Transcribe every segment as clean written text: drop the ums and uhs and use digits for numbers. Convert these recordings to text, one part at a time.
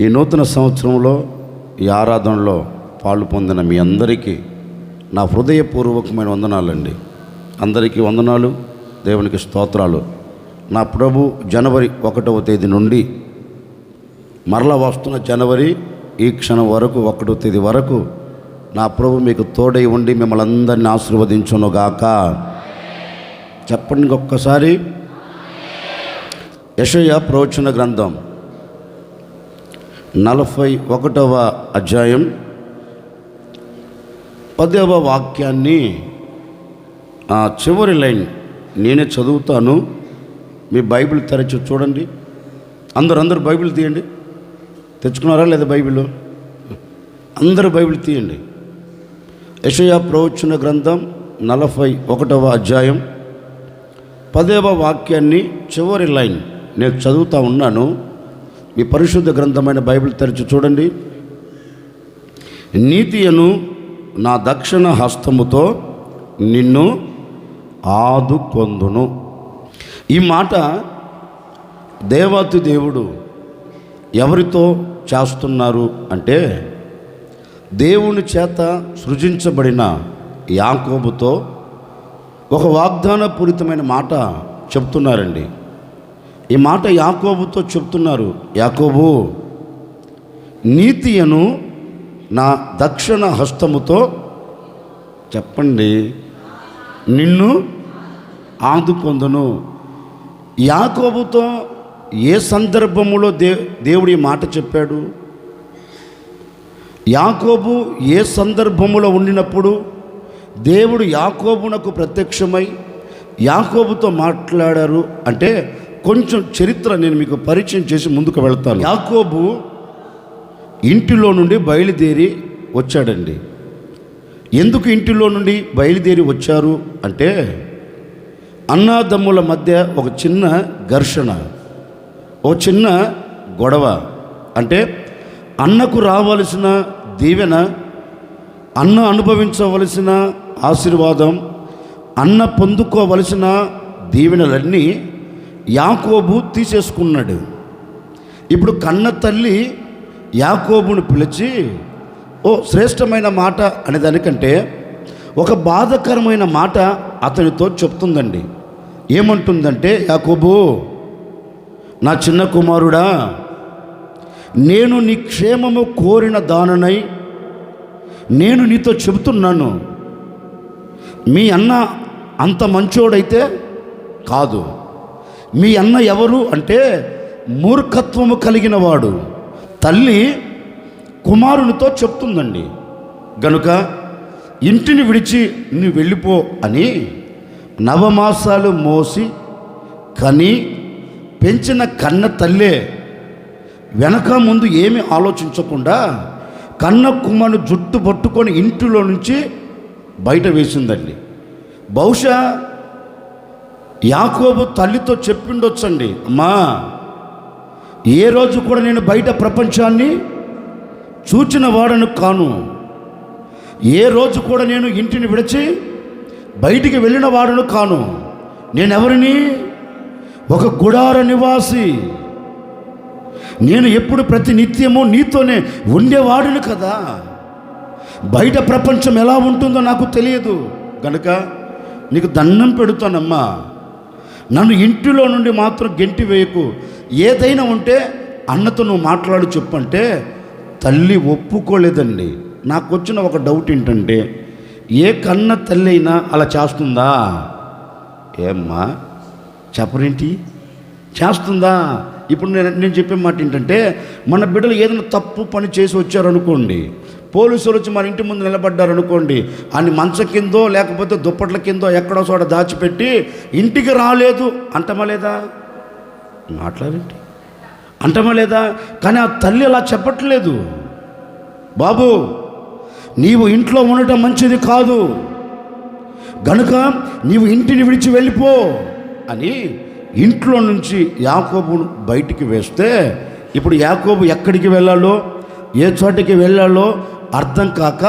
ఈ నూతన సంవత్సరంలో ఈ ఆరాధనలో పాలు పొందిన మీ అందరికీ నా హృదయపూర్వకమైన వందనాలండి. అందరికీ వందనాలు, దేవునికి స్తోత్రాలు. నా ప్రభు జనవరి 1వ తేదీ నుండి మరలా వస్తున్న జనవరి ఈ క్షణం వరకు 1వ తేదీ వరకు నా ప్రభు మీకు తోడై ఉండి మిమ్మల్ని అందరినీ ఆశీర్వదించునుగాక. చెప్పండి ఒక్కసారి. యెషయా ప్రవచన గ్రంథం 41వ అధ్యాయం 10వ వాక్యాన్ని చివరి లైన్ నేనే చదువుతాను. మీ బైబిల్ తెరచి చూడండి. అందరూ బైబిల్ తీయండి. తెచ్చుకున్నారా లేదా బైబిల్? అందరూ బైబిల్ తీయండి. యెషయా ప్రవచన గ్రంథం 41వ అధ్యాయం 10వ వాక్యాన్ని చివరి లైన్ నేను చదువుతూ ఉన్నాను. మీ పరిశుద్ధ గ్రంథమైన బైబిల్ తెరిచి చూడండి. నీతియను నా దక్షిణ హస్తముతో నిన్ను ఆదుకొందును. ఈ మాట దేవాతి దేవుడు ఎవరితో చేస్తున్నారు అంటే, దేవుని చేత సృజించబడిన యాకోబుతో ఒక వాగ్దానపూరితమైన మాట చెప్తున్నారండి. ఈ మాట యాకోబుతో చెప్తున్నారు. యాకోబు, నీతియను నా దక్షిణ హస్తముతో చెప్పండి నిన్ను ఆదుకొందును. యాకోబుతో ఏ సందర్భములో దేవుడు ఈ మాట చెప్పాడు? యాకోబు ఏ సందర్భములో ఉండినప్పుడు దేవుడు యాకోబునకు ప్రత్యక్షమై యాకోబుతో మాట్లాడారు అంటే, కొంచెం చరిత్ర నేను మీకు పరిచయం చేసి ముందుకు వెళ్తాను. యాకోబు ఇంటిలో నుండి బయలుదేరి వచ్చాడండి. ఎందుకు ఇంటిలో నుండి బయలుదేరి వచ్చారు అంటే, అన్నాదమ్ముల మధ్య ఒక చిన్న ఘర్షణ, ఒక చిన్న గొడవ. అంటే అన్నకు రావలసిన దీవెన, అన్న అనుభవించవలసిన ఆశీర్వాదం, అన్న పొందుకోవలసిన దీవెనలన్నీ యాకోబు తీసేసుకున్నాడు. ఇప్పుడు కన్న తల్లి యాకోబును పిలిచి ఓ శ్రేష్టమైన మాట అనేదానికంటే ఒక బాధకరమైన మాట అతనితో చెప్తుందండి. ఏమంటుందంటే, యాకోబు నా చిన్న కుమారుడా, నేను నీ క్షేమము కోరిన దాననై నేను నీతో చెబుతున్నాను. మీ అన్న అంత మంచోడైతే కాదు. మీ అన్న ఎవరు అంటే మూర్ఖత్వము కలిగిన వాడు. తల్లి కుమారునితో చెప్తుందండి. గనుక ఇంటిని విడిచి నువ్వు వెళ్ళిపో అని నవమాసాలు మోసి కని పెంచిన కన్న తల్లే వెనక ముందు ఏమీ ఆలోచించకుండా కన్న కుమారుని జుట్టు పట్టుకొని ఇంటిలో నుంచి బయట వేసిందండి. బహుశా యాకోబు తల్లితో చెప్పిండొచ్చండి, అమ్మా ఏ రోజు కూడా నేను బయట ప్రపంచాన్ని చూచిన వాడను కాను, ఏ రోజు కూడా నేను ఇంటిని విడిచి బయటికి వెళ్ళిన వాడను కాను. నేనెవరిని? ఒక గుడార నివాసి. నేను ఎప్పుడు ప్రతి నిత్యము నీతోనే ఉండేవాడును కదా. బయట ప్రపంచం ఎలా ఉంటుందో నాకు తెలియదు. గనుక నీకు దండం పెడుతానమ్మా, నన్ను ఇంటిలో నుండి మాత్రం గెంటి వేయకు. ఏదైనా ఉంటే అన్నతో నువ్వు మాట్లాడి చెప్పంటే తల్లి ఒప్పుకోలేదండి. నాకు వచ్చిన ఒక డౌట్ ఏంటంటే, ఏ కన్న తల్లి అయినా అలా చేస్తుందా? ఏమ్మా చెప్పరేంటి? చేస్తుందా? ఇప్పుడు నేను చెప్పే మాట ఏంటంటే, మన బిడ్డలు ఏదైనా తప్పు పని చేసి వచ్చారనుకోండి, పోలీసులు వచ్చి మన ఇంటి ముందు నిలబడ్డారనుకోండి, అని మంచం కిందో లేకపోతే దుప్పట్ల కిందో ఎక్కడో చోట దాచిపెట్టి ఇంటికి రాలేదు అంటమా లేదా? మాట్లాడండి, అంటమా లేదా? కానీ ఆ తల్లి అలా చెప్పట్లేదు. బాబు, నీవు ఇంట్లో ఉండటం మంచిది కాదు, గనుక నీవు ఇంటిని విడిచి వెళ్ళిపో అని ఇంట్లో నుంచి యాకోబును బయటికి వేస్తే, ఇప్పుడు యాకోబు ఎక్కడికి వెళ్ళాలో, ఏ చోటికి వెళ్ళాలో అర్థం కాక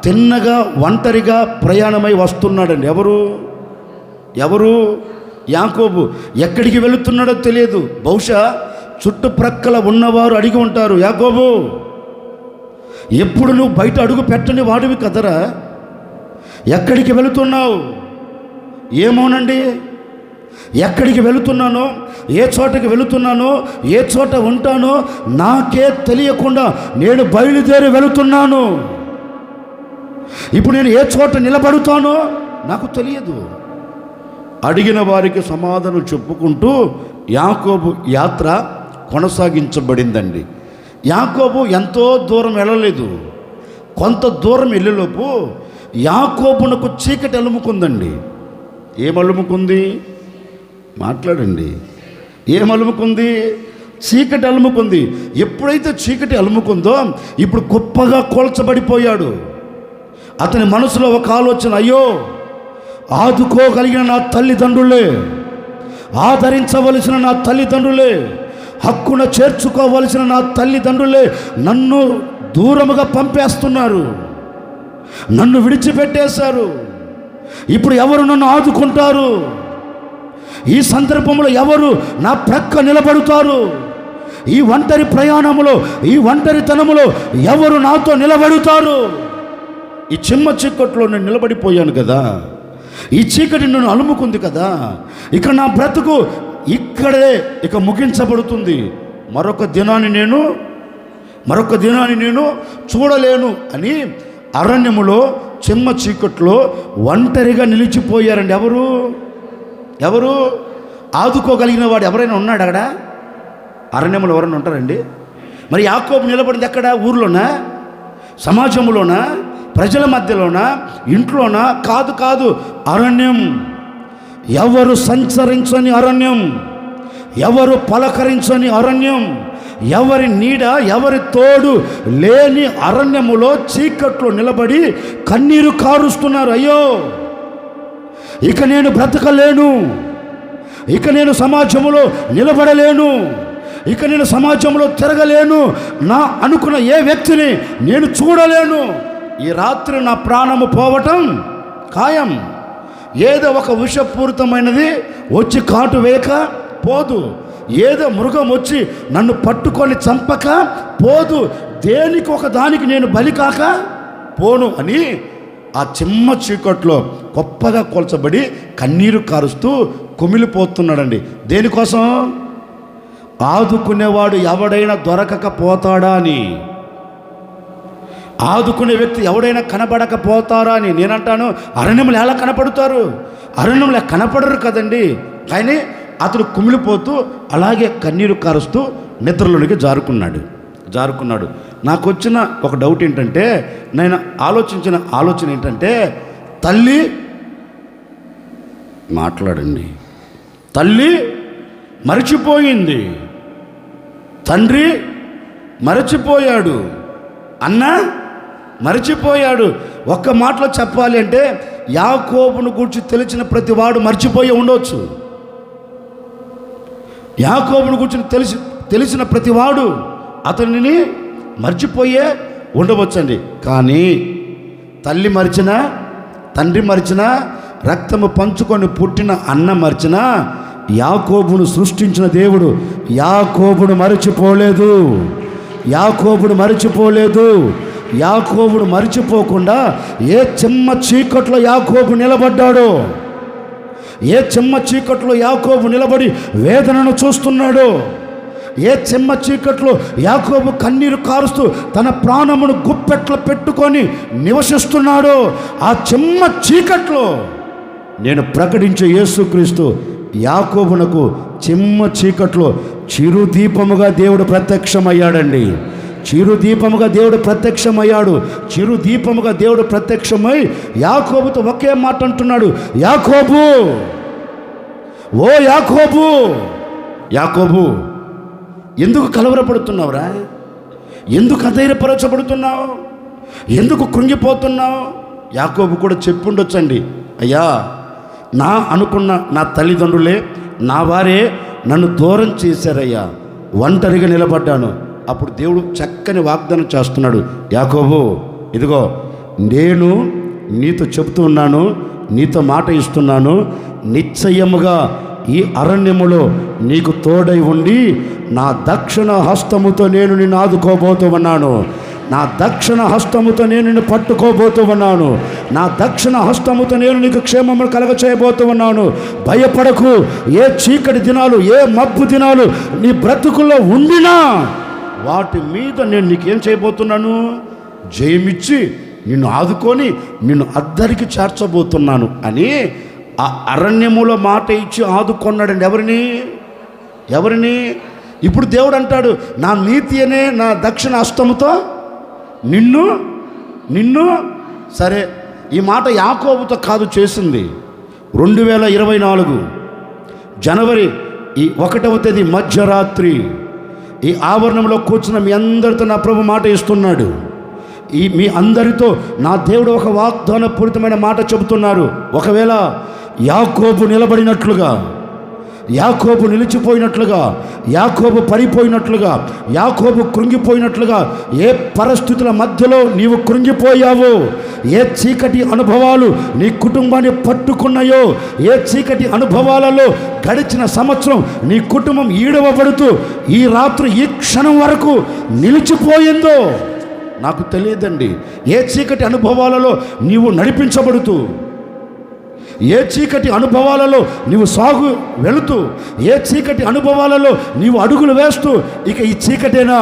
తిన్నగా ఒంటరిగా ప్రయాణమై వస్తున్నాడండి. ఎవరు? యాకోబు. ఎక్కడికి వెళుతున్నాడో తెలియదు. బహుశా చుట్టుప్రక్కల ఉన్నవారు అడిగి ఉంటారు, యాకోబు ఎప్పుడు నువ్వు బయట అడుగు పెట్టని వాడివి కదరా, ఎక్కడికి వెళుతున్నావు? ఏమోనండి, ఎక్కడికి వెళుతున్నానో, ఏ చోటకి వెళుతున్నానో, ఏ చోట ఉంటానో నాకే తెలియకుండా నేను బయలుదేరి వెళుతున్నాను. ఇప్పుడు నేను ఏ చోట నిలబడుతానో నాకు తెలియదు. అడిగిన వారికి సమాధానం చెప్పుకుంటూ యాకోబు యాత్ర కొనసాగించబడిందండి. యాకోబు ఎంతో దూరం వెళ్ళలేదు. కొంత దూరం వెళ్ళేలోపు యాకోబునకు చీకటి అలుముకుందండి. ఏమలుముకుంది? మాట్లాడండి. ఏమలుముకుంది? చీకటి అలుముకుంది. ఎప్పుడైతే చీకటి అలుముకుందో ఇప్పుడు గొప్పగా కోల్చబడిపోయాడు. అతని మనసులో ఒక ఆలోచన, అయ్యో ఆదుకోగలిగిన నా తల్లిదండ్రులే, ఆదరించవలసిన నా తల్లిదండ్రులే, హక్కున చేర్చుకోవలసిన నా తల్లిదండ్రులే నన్ను దూరముగా పంపేస్తున్నారు, నన్ను విడిచిపెట్టేశారు. ఇప్పుడు ఎవరు నన్ను ఆదుకుంటారు? ఈ సందర్భంలో ఎవరు నా ప్రక్క నిలబడుతారు? ఈ ఒంటరి ప్రయాణములో, ఈ ఒంటరితనములో ఎవరు నాతో నిలబడుతారు? ఈ చిమ్మ చీకట్లో నేను నిలబడిపోయాను కదా, ఈ చీకటి నన్ను అలుముకుంది కదా, ఇక నా బ్రతుకు ఇక్కడే ఇక ముగించబడుతుంది. మరొక దినాన్ని నేను చూడలేను అని అరణ్యములో చిమ్మ చీకట్లో ఒంటరిగా నిలిచిపోయారండి. ఎవరు ఆదుకోగలిగిన వాడు ఎవరైనా ఉన్నాడు అక్కడ? అరణ్యములో ఎవరైనా ఉంటారండి? మరి యాకోబు నిలబడింది ఎక్కడ? ఊర్లోనా, సమాజంలోనా, ప్రజల మధ్యలోనా, ఇంట్లోనా? కాదు, అరణ్యం. ఎవరు సంచరించని అరణ్యం, ఎవరు పలకరించని అరణ్యం, ఎవరి నీడ, ఎవరి తోడు లేని అరణ్యములో చీకట్లో నిలబడి కన్నీరు కారుస్తున్నారు. అయ్యో ఇక నేను బ్రతకలేను, ఇక నేను సమాజంలో నిలబడలేను, ఇక నేను సమాజంలో తిరగలేను, నా అనుకున్న ఏ వ్యక్తిని నేను చూడలేను, ఈ రాత్రి నా ప్రాణము పోవటం ఖాయం. ఏదో ఒక విషపూరితమైనది వచ్చి కాటు వేయక పోదు, ఏదో మృగం వచ్చి నన్ను పట్టుకొని చంపక పోదు, దేనికి ఒక దానికి నేను బలి కాక పోను అని ఆ చిమ్మ చీకట్లో గొప్పగా కొల్చబడి కన్నీరు కారుస్తూ కుమిలిపోతున్నాడండి. దేనికోసం? ఆదుకునేవాడు ఎవడైనా దొరకకపోతాడా అని, ఆదుకునే వ్యక్తి ఎవడైనా కనపడకపోతారా అని. నేనంటాను, అరణ్యములు ఎలా కనపడతారు? అరణ్యములు కనపడరు కదండి. కానీ అతడు కుమిలిపోతూ అలాగే కన్నీరు కారుస్తూ నిద్రలోనికి జారుకున్నాడు. నాకు వచ్చిన ఒక డౌట్ ఏంటంటే, నేను ఆలోచించిన ఆలోచన ఏంటంటే, తల్లి మాట్లాడండి, తల్లి మరచిపోయింది, తండ్రి మరచిపోయాడు, అన్న మరచిపోయాడు. ఒక్క మాటలో చెప్పాలి అంటే యాకోబును గురించి తెలిసిన ప్రతి వాడు మర్చిపోయి ఉండవచ్చు. యాకోబును గురించి తెలిసిన ప్రతివాడు అతనిని మర్చిపోయే ఉండవచ్చండి. కానీ తల్లి మరిచినా, తండ్రి మరిచినా, రక్తము పంచుకొని పుట్టిన అన్న మరిచినా, యాకోబును సృష్టించిన దేవుడు యాకోబును మరచిపోలేదు. యాకోబును మరిచిపోకుండా ఏ చిమ్మ చీకట్లో యాకోబు నిలబడ్డాడో, ఏ చిమ్మ చీకట్లో యాకోబు నిలబడి వేదనను చూస్తున్నాడో, ఏ చిమ్మ చీకట్లో యాకోబు కన్నీరు కారుస్తూ తన ప్రాణమును గుప్పెట్లో పెట్టుకొని నివసిస్తున్నాడో, ఆ చిమ్మ చీకట్లో నేను ప్రకటించే యేసుక్రీస్తు యాకోబునకు చిమ్మ చీకట్లో చిరుదీపముగా దేవుడు ప్రత్యక్షమయ్యాడండి. చిరుదీపముగా దేవుడు ప్రత్యక్షమై యాకోబుతో ఒకే మాట అంటున్నాడు, యాకోబు, ఓ యాకోబు ఎందుకు కలవరపడుతున్నావురా? ఎందుకు అధైర్యపరచబడుతున్నావు? ఎందుకు కృంగిపోతున్నావు? యాకోబు కూడా చెప్పుండొచ్చండి, అయ్యా నా అనుకున్న నా తల్లిదండ్రులే, నా వారే నన్ను దూరం చేశారయ్యా, ఒంటరిగా నిలబడ్డాను. అప్పుడు దేవుడు చక్కని వాగ్దానం చేస్తున్నాడు, యాకోబు ఇదిగో నేను నీతో చెప్తూ ఉన్నాను, నీతో మాట ఇస్తున్నాను, నిశ్చయముగా ఈ అరణ్యములో నీకు తోడై ఉండి నా దక్షిణ హస్తముతో నేను నిన్ను ఆదుకోబోతూ ఉన్నాను. నా దక్షిణ హస్తముతో నేను నిన్ను పట్టుకోబోతూ ఉన్నాను. నా దక్షిణ హస్తముతో నేను నీకు క్షేమమును కలగచేయబోతూ ఉన్నాను. భయపడకు. ఏ చీకటి దినాలు, ఏ మబ్బు దినాలు నీ బ్రతుకుల్లో ఉండినా వాటి మీద నేను నీకేం చేయబోతున్నాను? జయమిచ్చి నిన్ను ఆదుకొని నిన్ను అద్దరికి చేర్చబోతున్నాను అని ఆ అరణ్యములో మాట ఇచ్చి ఆదుకొన్నాడండి. ఎవరిని? ఇప్పుడు దేవుడు అంటాడు, నా నీతి అనే నా దక్షిణ హస్తముతో నిన్ను సరే, ఈ మాట యాకోబుతో కాదు చేసింది. 2024 జనవరి 1వ తేదీ మధ్యరాత్రి ఈ ఆవరణంలో కూర్చున్న మీ అందరితో నా ప్రభు మాట ఇస్తున్నాడు. మీ అందరితో నా దేవుడు ఒక వాగ్దాన పూరితమైన మాట చెబుతున్నారు. ఒకవేళ యాకోబు నిలబడినట్లుగా, యాకోబు నిలిచిపోయినట్లుగా, యాకోబు పడిపోయినట్లుగా, యాకోబు కృంగిపోయినట్లుగా ఏ పరిస్థితుల మధ్యలో నీవు కృంగిపోయావో, ఏ చీకటి అనుభవాలు నీ కుటుంబాన్ని పట్టుకున్నాయో, ఏ చీకటి అనుభవాలలో గడిచిన సంవత్సరం నీ కుటుంబం ఈడవబడుతూ ఈ రాత్రి ఈ క్షణం వరకు నిలిచిపోయిందో నాకు తెలియదండి. ఏ చీకటి అనుభవాలలో నీవు నడిపించబడుతూ, ఏ చీకటి అనుభవాలలో నీవు సాగు వెళుతూ, ఏ చీకటి అనుభవాలలో నీవు అడుగులు వేస్తూ, ఇక ఈ చీకటేనా,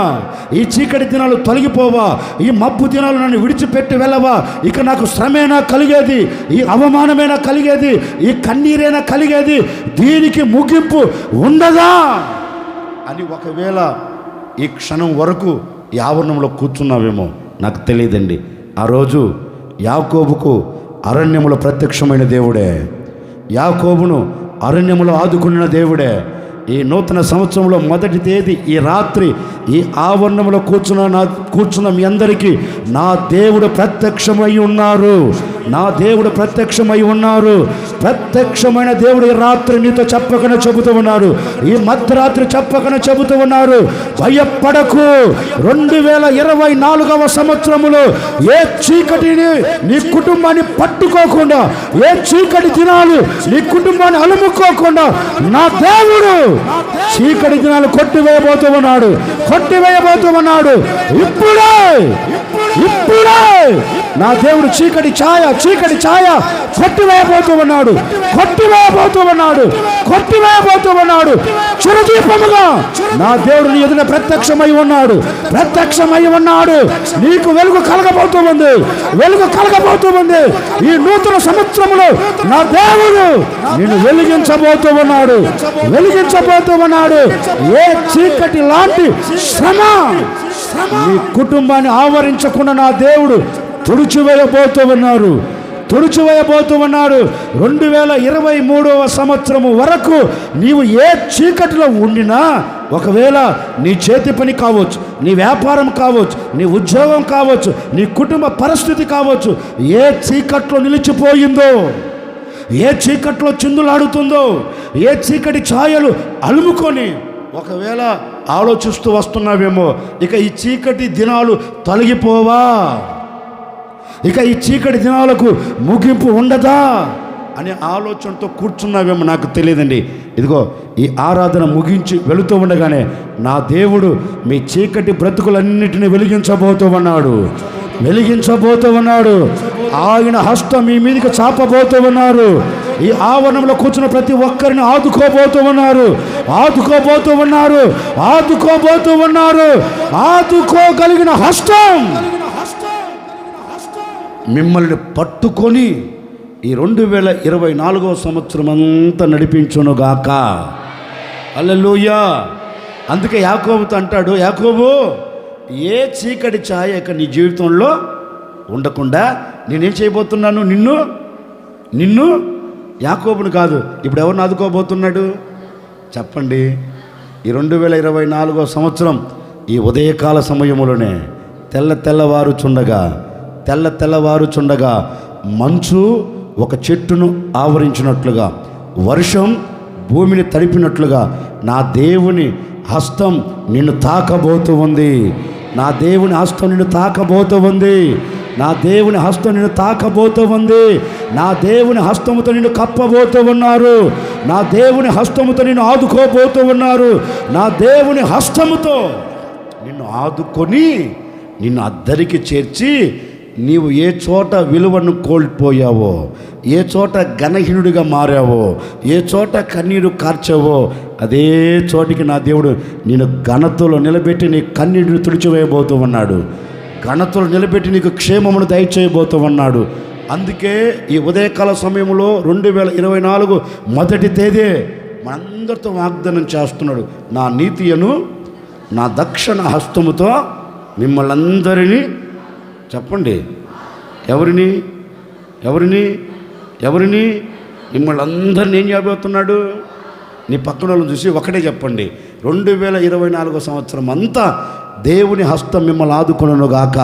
ఈ చీకటి దినాలు తొలగిపోవా, ఈ మబ్బు దినాలు నన్ను విడిచిపెట్టి వెళ్ళవా, ఇక నాకు శ్రమేనా కలిగేది, ఈ అవమానమేనా కలిగేది, ఈ కన్నీరేనా కలిగేది, దీనికి ముగింపు ఉండదా అని ఒకవేళ ఈ క్షణం వరకు ఈ ఆవరణంలో కూర్చున్నావేమో నాకు తెలియదండి. ఆ రోజు యాకోబుకు అరణ్యములో ప్రత్యక్షమైన దేవుడే, యాకోబును అరణ్యములో ఆదుకున్న దేవుడే. ఈ నూతన సంవత్సరంలో మొదటి తేదీ ఈ రాత్రి ఈ ఆవరణంలో కూర్చున్న మీ అందరికీ నా దేవుడు ప్రత్యక్షమై ఉన్నారు. నా దేవుడు ప్రత్యక్షమై ఉన్నారు. ప్రత్యక్షమైన దేవుడు ఈ రాత్రి నీతో చెప్పకనే చెబుతూ ఉన్నారు. ఈ మధ్యరాత్రి చెప్పకనే చెబుతూ ఉన్నారు. భయపడకు. 2024వ సంవత్సరములో ఏ చీకటిని నీ కుటుంబాన్ని పట్టుకోకుండా, ఏ చీకటి దినాలు నీ కుటుంబాన్ని అలుముకోకుండా నా దేవుడు చీకటి దినాలు కొట్టివేయబోతూ ఉన్నాడు. ఇప్పుడే నా దేవుడు చీకటి ఛాయ కొట్టివేయబోతూ ఉన్నాడు. చిరుదీపముగా నా దేవుడు నీ ఎదుట ప్రత్యక్షమై ఉన్నాడు. నీకు వెలుగు కలగబోతూ ఉంది. ఈ నూతన సంవత్సరములో నా దేవుడు నిన్ను వెలిగించబోతూ ఉన్నాడు. ఏ చీకటి లాంటి శ్రమ నీ కుటుంబాన్ని ఆవరించకుండా నా దేవుడు తుడిచివేయబోతూ ఉన్నారు. 2023వ సంవత్సరము వరకు నీవు ఏ చీకటిలో ఉండినా, ఒకవేళ నీ చేతి పని కావచ్చు, నీ వ్యాపారం కావచ్చు, నీ ఉద్యోగం కావచ్చు, నీ కుటుంబ పరిస్థితి కావచ్చు, ఏ చీకట్లో నిలిచిపోయిందో, ఏ చీకట్లో చిందులాడుతుందో, ఏ చీకటి ఛాయలు అలుముకొని ఒకవేళ ఆలోచిస్తూ వస్తున్నావేమో, ఇక ఈ చీకటి దినాలు తొలగిపోవా, ఇక ఈ చీకటి దినాలకు ముగింపు ఉండదా అనే ఆలోచనతో కూర్చున్నావేమో నాకు తెలియదండి. ఇదిగో ఈ ఆరాధన ముగించి వెళుతూ ఉండగానే నా దేవుడు మీ చీకటి బ్రతుకులన్నిటిని వెలిగించబోతూ ఉన్నాడు. ఆయన హస్తం మీ మీదకి చాపబోతూ ఉన్నారు. ఈ ఆవరణంలో కూర్చున్న ప్రతి ఒక్కరిని ఆదుకోబోతూ ఉన్నారు. ఆదుకోగలిగిన హస్తం మిమ్మల్ని పట్టుకొని ఈ 2024వ సంవత్సరం అంతా నడిపించునుగాక. హల్లెలూయా. అందుకే యాకోబుతో అంటాడు, యాకోబు ఏ చీకటి ఛాయ ఇక నీ జీవితంలో ఉండకుండా నేనేం చేయబోతున్నాను, నిన్ను యాకోబును కాదు, ఇప్పుడు ఎవరిని ఆదుకోబోతున్నాడు చెప్పండి. ఈ 2024వ సంవత్సరం ఈ ఉదయకాల సమయములోనే తెల్లవారుచుండగా మంచు ఒక చెట్టును ఆవరించినట్లుగా, వర్షం భూమిని తడిపినట్లుగా నా దేవుని హస్తం నిన్ను తాకబోతూ ఉంది. నా దేవుని హస్తం నిన్ను తాకబోతూ ఉంది. నా దేవుని హస్తముతో నిన్ను కప్పబోతూ ఉన్నారు. నా దేవుని హస్తముతో నిన్ను ఆదుకోబోతూ ఉన్నారు. నా దేవుని హస్తముతో నిన్ను ఆదుకొని నిన్ను అద్దరికి చేర్చి నీవు ఏ చోట విలువను కోల్పోయావో, ఏ చోట ఘనహీనుడిగా మారావో, ఏ చోట కన్నీరు కార్చావో, అదే చోటికి నా దేవుడు నేను ఘనతలో నిలబెట్టి నీ కన్నీటిని తుడిచివేయబోతూ ఉన్నాడు. ఘనతలో నిలబెట్టి నీకు క్షేమమును దయచేయబోతూ ఉన్నాడు. అందుకే ఈ ఉదయకాల సమయంలో 2024 మొదటి తేదీ మనందరితో వాగ్దానం చేస్తున్నాడు. నా నీతియను నా దక్షిణ హస్తముతో మిమ్మల్ని అందరినీ, చెప్పండి, ఎవరిని ఎవరిని ఎవరిని మిమ్మల్ని అందరినీ ఏం చేయబోతున్నాడు? నీ పక్కన వాళ్ళని చూసి ఒకటే చెప్పండి, 2024 సంవత్సరం అంతా దేవుని హస్తం మిమ్మల్ని ఆదుకొనును గాక.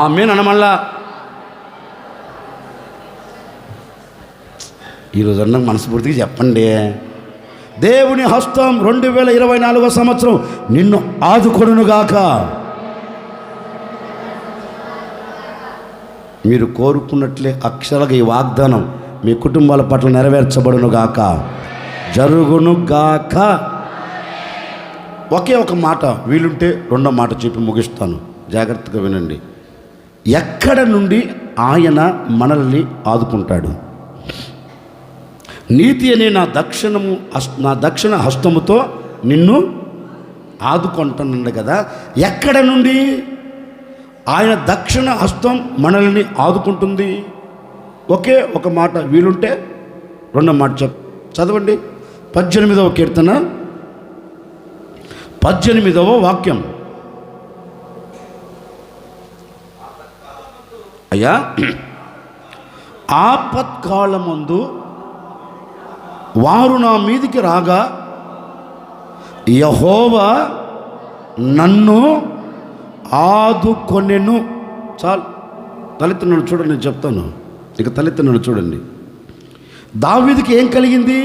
ఆమేన్ అనమల్లా. ఈరోజు అన్న మనస్ఫూర్తిగా చెప్పండి, దేవుని హస్తం 2024 సంవత్సరం నిన్ను ఆదుకొనును గాక. మీరు కోరుకున్నట్లే అక్షరాలుగా ఈ వాగ్దానం మీ కుటుంబాల పట్ల నెరవేర్చబడును గాక, జరుగును గాక. ఒకే ఒక మాట, వీలుంటే రెండో మాట చెప్పి ముగిస్తాను, జాగ్రత్తగా వినండి. ఎక్కడ నుండి ఆయన మనల్ని ఆదుకుంటాడు? నీతి అనే నా దక్షిణ హస్తముతో నిన్ను ఆదుకుంటానండి కదా. ఎక్కడ నుండి ఆయన దక్షిణ హస్తం మనల్ని ఆదుకుంటుంది? ఒకే ఒక మాట, వీలుంటే రెండో మాట చదవండి. 18వ కీర్తన 18వ వాక్యం. అయ్యా, ఆపత్కాలమందు వారు నా మీదికి రాగా యెహోవా నన్ను ఆదుకొనెను. చాలు, తలెత్తినాడు చూడండి, నేను చెప్తాను. ఇక తలెత్తినాడు చూడండి. దావీదుకి ఏం కలిగింది?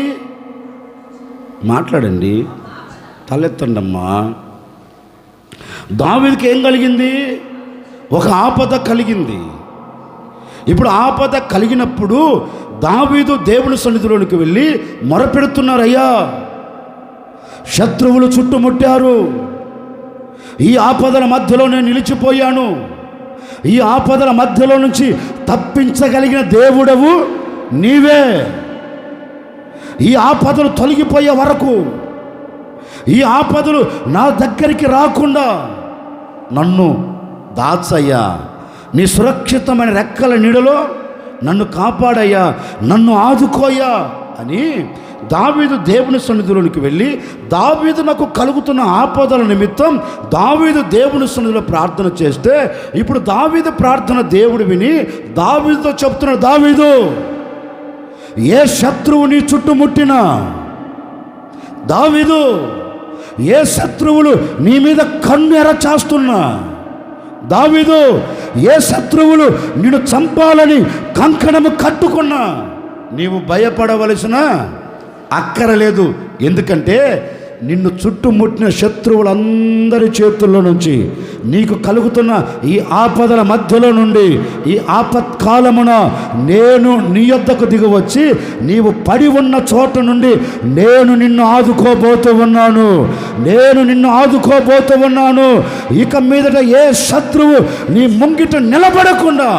మాట్లాడండి, తలెత్తండి అమ్మా. దావీదుకి ఏం కలిగింది? ఒక ఆపద కలిగింది. ఇప్పుడు ఆపద కలిగినప్పుడు దావీదు దేవుని సన్నిధిలోనికి వెళ్ళి మొరపెడుతున్నారు, అయ్యా శత్రువులు చుట్టుముట్టారు, ఈ ఆపదల మధ్యలో నేను నిలిచిపోయాను, ఈ ఆపదల మధ్యలో నుంచి తప్పించగలిగిన దేవుడవు నీవే. ఈ ఆపదలు తొలగిపోయే వరకు, ఈ ఆపదలు నా దగ్గరికి రాకుండా నన్ను దాచయ్యా, నీ సురక్షితమైన రెక్కల నీడలో నన్ను కాపాడయ్యా, నన్ను ఆదుకోయా అని దావీదు దేవుని సన్నిధిలోనికి వెళ్ళి, దావీదు నాకు కలుగుతున్న ఆపదల నిమిత్తం దావీదు దేవుని సన్నిధిలో ప్రార్థన చేస్తే, ఇప్పుడు దావీదు ప్రార్థన దేవుడు విని దావీదుతో చెప్తున్నాడు, దావీదు, ఏ శత్రువు నీ చుట్టుముట్టినా, దావీదు ఏ శత్రువులు నీ మీద కన్ను ఎర చేస్తున్నా, దావీదు ఏ శత్రువులు నిన్ను చంపాలని కంకణము కట్టుకున్నా, నీవు భయపడవలసిన అక్కరలేదు. ఎందుకంటే నిన్ను చుట్టుముట్టిన శత్రువులందరి చేతుల్లో నుంచి, నీకు కలుగుతున్న ఈ ఆపదల మధ్యలో నుండి, ఈ ఆపత్కాలమున నేను నీ యొద్దకు దిగవచ్చి నీవు పడి ఉన్న చోట నుండి నేను నిన్ను ఆదుకోబోతూ ఉన్నాను, నేను నిన్ను ఆదుకోబోతూ ఉన్నాను. ఇక మీదట ఏ శత్రువు నీ ముంగిట నిలబడకుండా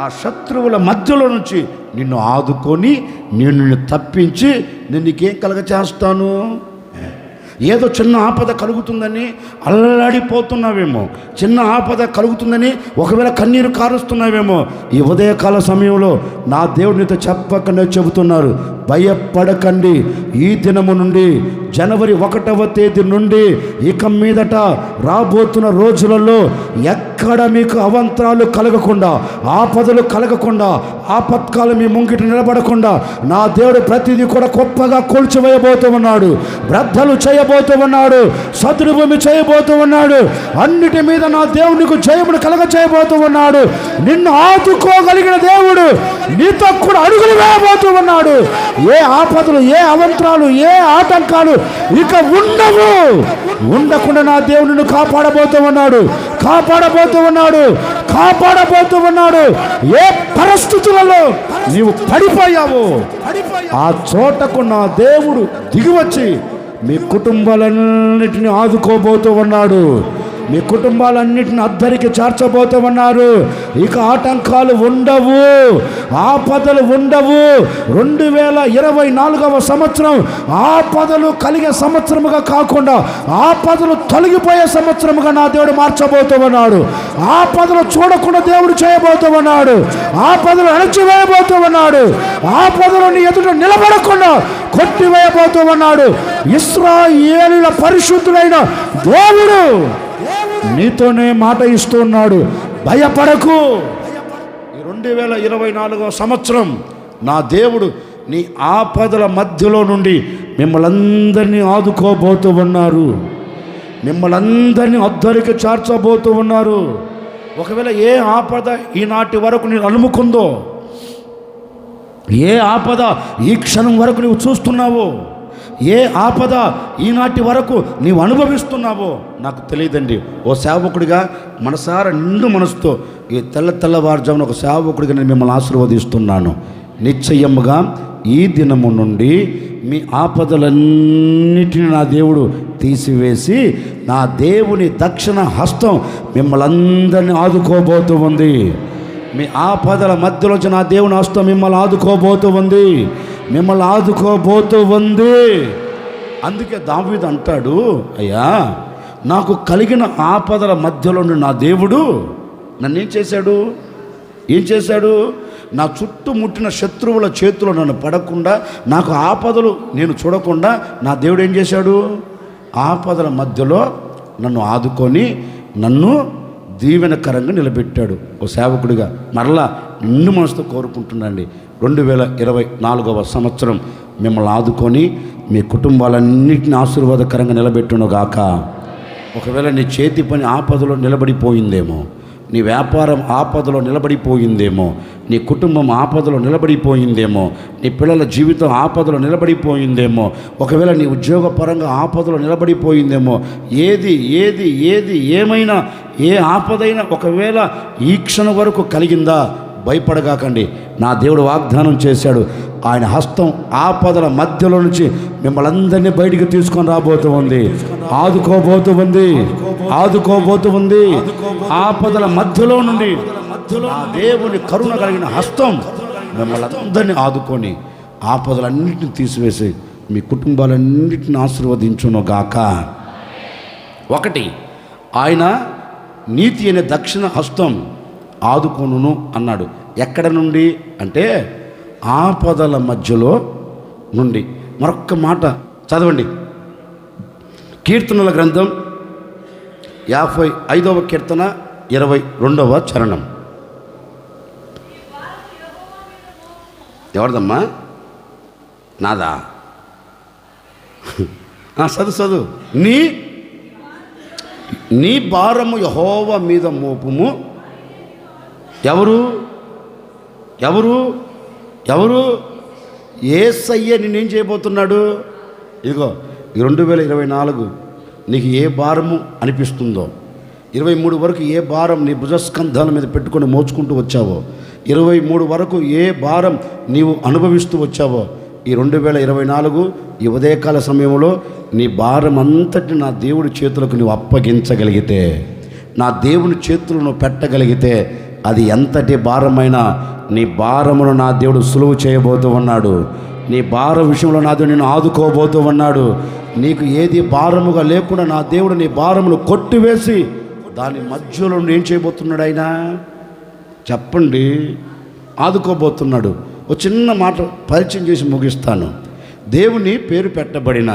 ఆ శత్రువుల మధ్యలో నుంచి నిన్ను ఆదుకొని నిన్ను తప్పించి నేను నీకేం కలగ చేస్తాను. ఏదో చిన్న ఆపద కలుగుతుందని అల్లాడిపోతున్నావేమో, చిన్న ఆపద కలుగుతుందని ఒకవేళ కన్నీరు కారుస్తున్నావేమో. ఈ ఉదయకాల సమయంలో నా దేవుడు నీతో చెప్పకనే చెబుతున్నారు, భయపడకండి. ఈ దినము నుండి జనవరి 1వ తేదీ నుండి ఇక మీదట రాబోతున్న రోజులలో ఎక్కడ మీకు అవంతరాలు కలగకుండా, ఆపదలు కలగకుండా, ఆపత్కాలు మీ ముంగిట నిలబడకుండా నా దేవుడు ప్రతిదీ కూడా గొప్పగా కూల్చివేయబోతూ ఉన్నాడు, బ్రద్దలు చేయబోతూ ఉన్నాడు, శత్రుభూమి చేయబోతూ ఉన్నాడు. అన్నిటి మీద నా దేవునికి జయమును కలగ చేయబోతూ ఉన్నాడు. నిన్ను ఆదుకోగలిగిన దేవుడు నీతో కూడా అడుగులు వేయబోతూ ఉన్నాడు. ఏ ఆపదలు, ఏ అవంతరాలు, ఏ ఆటంకాలు ఇక ఉండవు. ఉండకుండా నా దేవుడు నిన్ను కాపాడబోతూ ఉన్నాడు, కాపాడబోతూ ఉన్నాడు, కాపాడబోతూ ఉన్నాడు. ఏ పరిస్థితులలో నీవు పడిపోయావు, ఆ చోటకు నా దేవుడు దిగివచ్చి మీ కుటుంబాలన్నిటిని ఆదుకోబోతూ ఉన్నాడు. మీ కుటుంబాలన్నిటిని అద్దరికి చేర్చబోతూ ఉన్నారు. ఇక ఆటంకాలు ఉండవు, ఆపదలు ఉండవు. 2024వ సంవత్సరం ఆపదలు కలిగే సంవత్సరముగా కాకుండా ఆపదలు తొలగిపోయే సంవత్సరముగా నా దేవుడు మార్చబోతూ ఉన్నాడు. ఆపదలు చూడకుండా దేవుడు చేయబోతూ ఉన్నాడు. ఆపదలు అణచివేయబోతూ ఉన్నాడు. ఆపదలు నీ ఎదుట నిలబడకుండా కొట్టివేయబోతూ ఉన్నాడు. ఇశ్రాయేలీయుల పరిశుద్ధుడైన దేవుడు నీతోనే మాట ఇస్తున్నాడు. భయపడకు. ఈ 2024వ సంవత్సరం నా దేవుడు నీ ఆపదల మధ్యలో నుండి మిమ్మల్ని అందరినీ ఆదుకోబోతూ ఉన్నారు. మిమ్మల్ని అందరినీ అద్దరికి చేర్చబోతూ ఉన్నారు. ఒకవేళ ఏ ఆపద ఈనాటి వరకు నేను అలుముకుందో, ఏ ఆపద ఈ క్షణం వరకు నువ్వు చూస్తున్నావో, ఏ ఆపద ఈనాటి వరకు నీవు అనుభవిస్తున్నావో నాకు తెలియదండి. ఓ సేవకుడిగా మనసారా నిండు మనసుతో ఈ తెల్లవారుజామున ఒక సేవకుడిగా నేను మిమ్మల్ని ఆశీర్వదిస్తున్నాను. నిశ్చయముగా ఈ దినము నుండి మీ ఆపదలన్నిటిని నా దేవుడు తీసివేసి నా దేవుని దక్షిణ హస్తం మిమ్మల్ని అందరినీ ఆదుకోబోతూ ఉంది. మీ ఆపదల మధ్యలోంచి నా దేవుని హస్తం మిమ్మల్ని ఆదుకోబోతూ ఉంది, మిమ్మల్ని ఆదుకోబోతూ ఉంది. అందుకే దావీదు అంటాడు, అయ్యా నాకు కలిగిన ఆపదల మధ్యలో నా దేవుడు నన్ను ఏం చేశాడు? నా చుట్టూ ముట్టిన శత్రువుల చేతిలో నన్ను పడకుండా, నాకు ఆపదలు నేను చూడకుండా నా దేవుడు ఏం చేశాడు? ఆపదల మధ్యలో నన్ను ఆదుకొని నన్ను దీవెనకరంగా నిలబెట్టాడు. ఓ సేవకుడిగా మరలా నిండు మనసుతో కోరుకుంటున్నాండి, 2024వ సంవత్సరం మిమ్మల్ని ఆదుకొని మీ కుటుంబాలన్నింటినీ ఆశీర్వాదకరంగా నిలబెట్టును గాక. ఒకవేళ నీ చేతి పని ఆపదలో నిలబడిపోయిందేమో, నీ వ్యాపారం ఆపదలో నిలబడిపోయిందేమో, నీ కుటుంబం ఆపదలో నిలబడిపోయిందేమో, నీ పిల్లల జీవితం ఆపదలో నిలబడిపోయిందేమో, ఒకవేళ నీ ఉద్యోగపరంగా ఆపదలో నిలబడిపోయిందేమో, ఏది ఏమైనా ఏ ఆపదైనా ఒకవేళ ఈ క్షణం వరకు కలిగిందా, భయపడగాకండి. నా దేవుడు వాగ్దానం చేశాడు, ఆయన హస్తం ఆపదల మధ్యలో నుంచి మిమ్మల్ని అందరినీ బయటికి తీసుకొని రాబోతూ ఉంది, ఆదుకోబోతూ ఉంది. ఆపదల మధ్యలో నుండి నా దేవుని కరుణ కలిగిన హస్తం మిమ్మల్ని అందరినీ ఆదుకొని ఆపదలన్నింటినీ తీసివేసి మీ కుటుంబాలన్నింటినీ ఆశీర్వదించును గాక. ఒకటి, ఆయన నీతి అనే దక్షిణ హస్తం ఆదుకొనును అన్నాడు. ఎక్కడ నుండి అంటే ఆపదల మధ్యలో నుండి. మరొక్క మాట చదవండి, కీర్తనల గ్రంథం 55వ కీర్తన 22వ చరణం. ఎవరిదమ్మా? నాదా? చదువు. నీ భారము యెహోవా మీద మోపుము. ఎవరు? యేసయ్య నిన్నేం చేయబోతున్నాడు? ఇదిగో ఈ 2024 నీకు ఏ భారము అనిపిస్తుందో, 23 వరకు ఏ భారం నీ భుజస్కంధాల మీద పెట్టుకొని మోచుకుంటూ వచ్చావో, 23 వరకు ఏ భారం నీవు అనుభవిస్తూ వచ్చావో, ఈ 2024 ఈ ఉదయకాల సమయంలో నీ భారం అంతటి నా దేవుడి చేతులకు నువ్వు అప్పగించగలిగితే, నా దేవుని చేతులు నువ్వు పెట్టగలిగితే, అది ఎంతటి భారమైనా నీ భారమును నా దేవుడు సులువు చేయబోతూ ఉన్నాడు. నీ భారం విషయంలో నా దేవుడు నిన్ను ఆదుకోబోతూ ఉన్నాడు. నీకు ఏది భారముగా లేకుండా నా దేవుడు నీ భారమును కొట్టివేసి దాని మధ్యలో ఏం చేయబోతున్నాడు? ఆయన చెప్పండి, ఆదుకోబోతున్నాడు. ఒక చిన్న మాట పరిచయం చేసి ముగిస్తాను. దేవుని పేరు పెట్టబడిన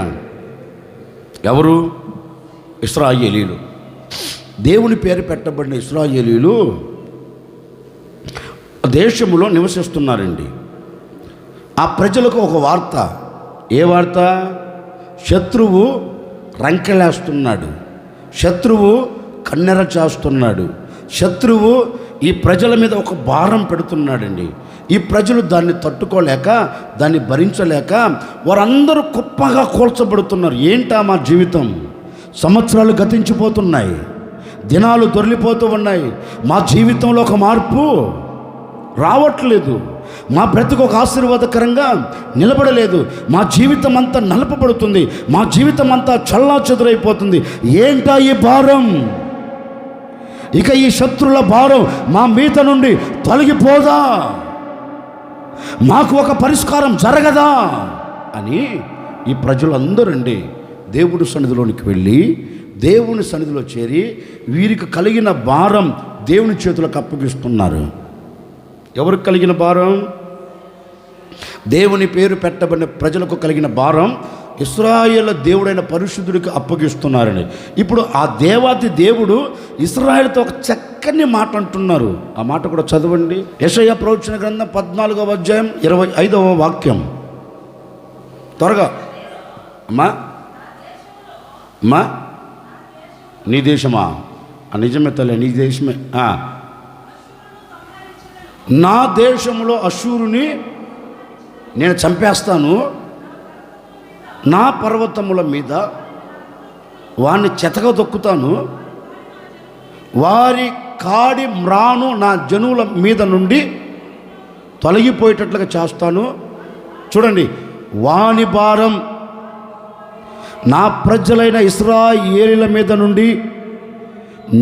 ఎవరు? ఇశ్రాయేలీయులు. దేవుని పేరు పెట్టబడిన ఇశ్రాయేలీయులు దేశంలో నివసిస్తున్నారండి. ఆ ప్రజలకు ఒక వార్త. ఏ వార్త? శత్రువు రంకెలేస్తున్నాడు, శత్రువు కన్నెర చేస్తున్నాడు, శత్రువు ఈ ప్రజల మీద ఒక భారం పెడుతున్నాడండి. ఈ ప్రజలు దాన్ని తట్టుకోలేక, దాన్ని భరించలేక వారందరూ కుప్పగా కూల్చబడుతున్నారు. ఏంటా మా జీవితం? సంవత్సరాలు గతించిపోతున్నాయి, దినాలు దొరికిపోతూ ఉన్నాయి, మా జీవితంలో ఒక మార్పు రావట్లేదు, మా బ్రతుకు ఒక ఆశీర్వాదకరంగా నిలబడలేదు, మా జీవితం అంతా నలపబడుతుంది, మా జీవితం అంతా చల్లా చెదురైపోతుంది. ఏంటా ఈ భారం? ఇక ఈ శత్రుల భారం మా మీద నుండి తొలగిపోదా? మాకు ఒక పరిష్కారం జరగదా అని ఈ ప్రజలందరండి దేవుడి సన్నిధిలోనికి వెళ్ళి, దేవుని సన్నిధిలో చేరి వీరికి కలిగిన భారం దేవుని చేతులకు అప్పగిస్తున్నారు. ఎవరికి కలిగిన భారం? దేవుని పేరు పెట్టబడిన ప్రజలకు కలిగిన భారం ఇశ్రాయేలు దేవుడైన పరిశుద్ధుడికి అప్పగిస్తున్నారని. ఇప్పుడు ఆ దేవాది దేవుడు ఇశ్రాయేలుతో ఒక చక్కని మాట అంటున్నారు. ఆ మాట కూడా చదవండి. యెషయా ప్రవచన గ్రంథం 14వ అధ్యాయం 25వ వాక్యం. త్వరగా. అమ్మా నీ దేశమా? నిజమే తల్లి, నీ దేశమే. నా దేశంలో అశూరుని నేను చంపేస్తాను, నా పర్వతముల మీద వారిని చెతక దొక్కుతాను, వారి కాడి మ్రాను నా జనువుల మీద నుండి తొలగిపోయేటట్లుగా చేస్తాను. చూడండి, వాని భారం నా ప్రజలైన ఇశ్రాయేలీయుల మీద నుండి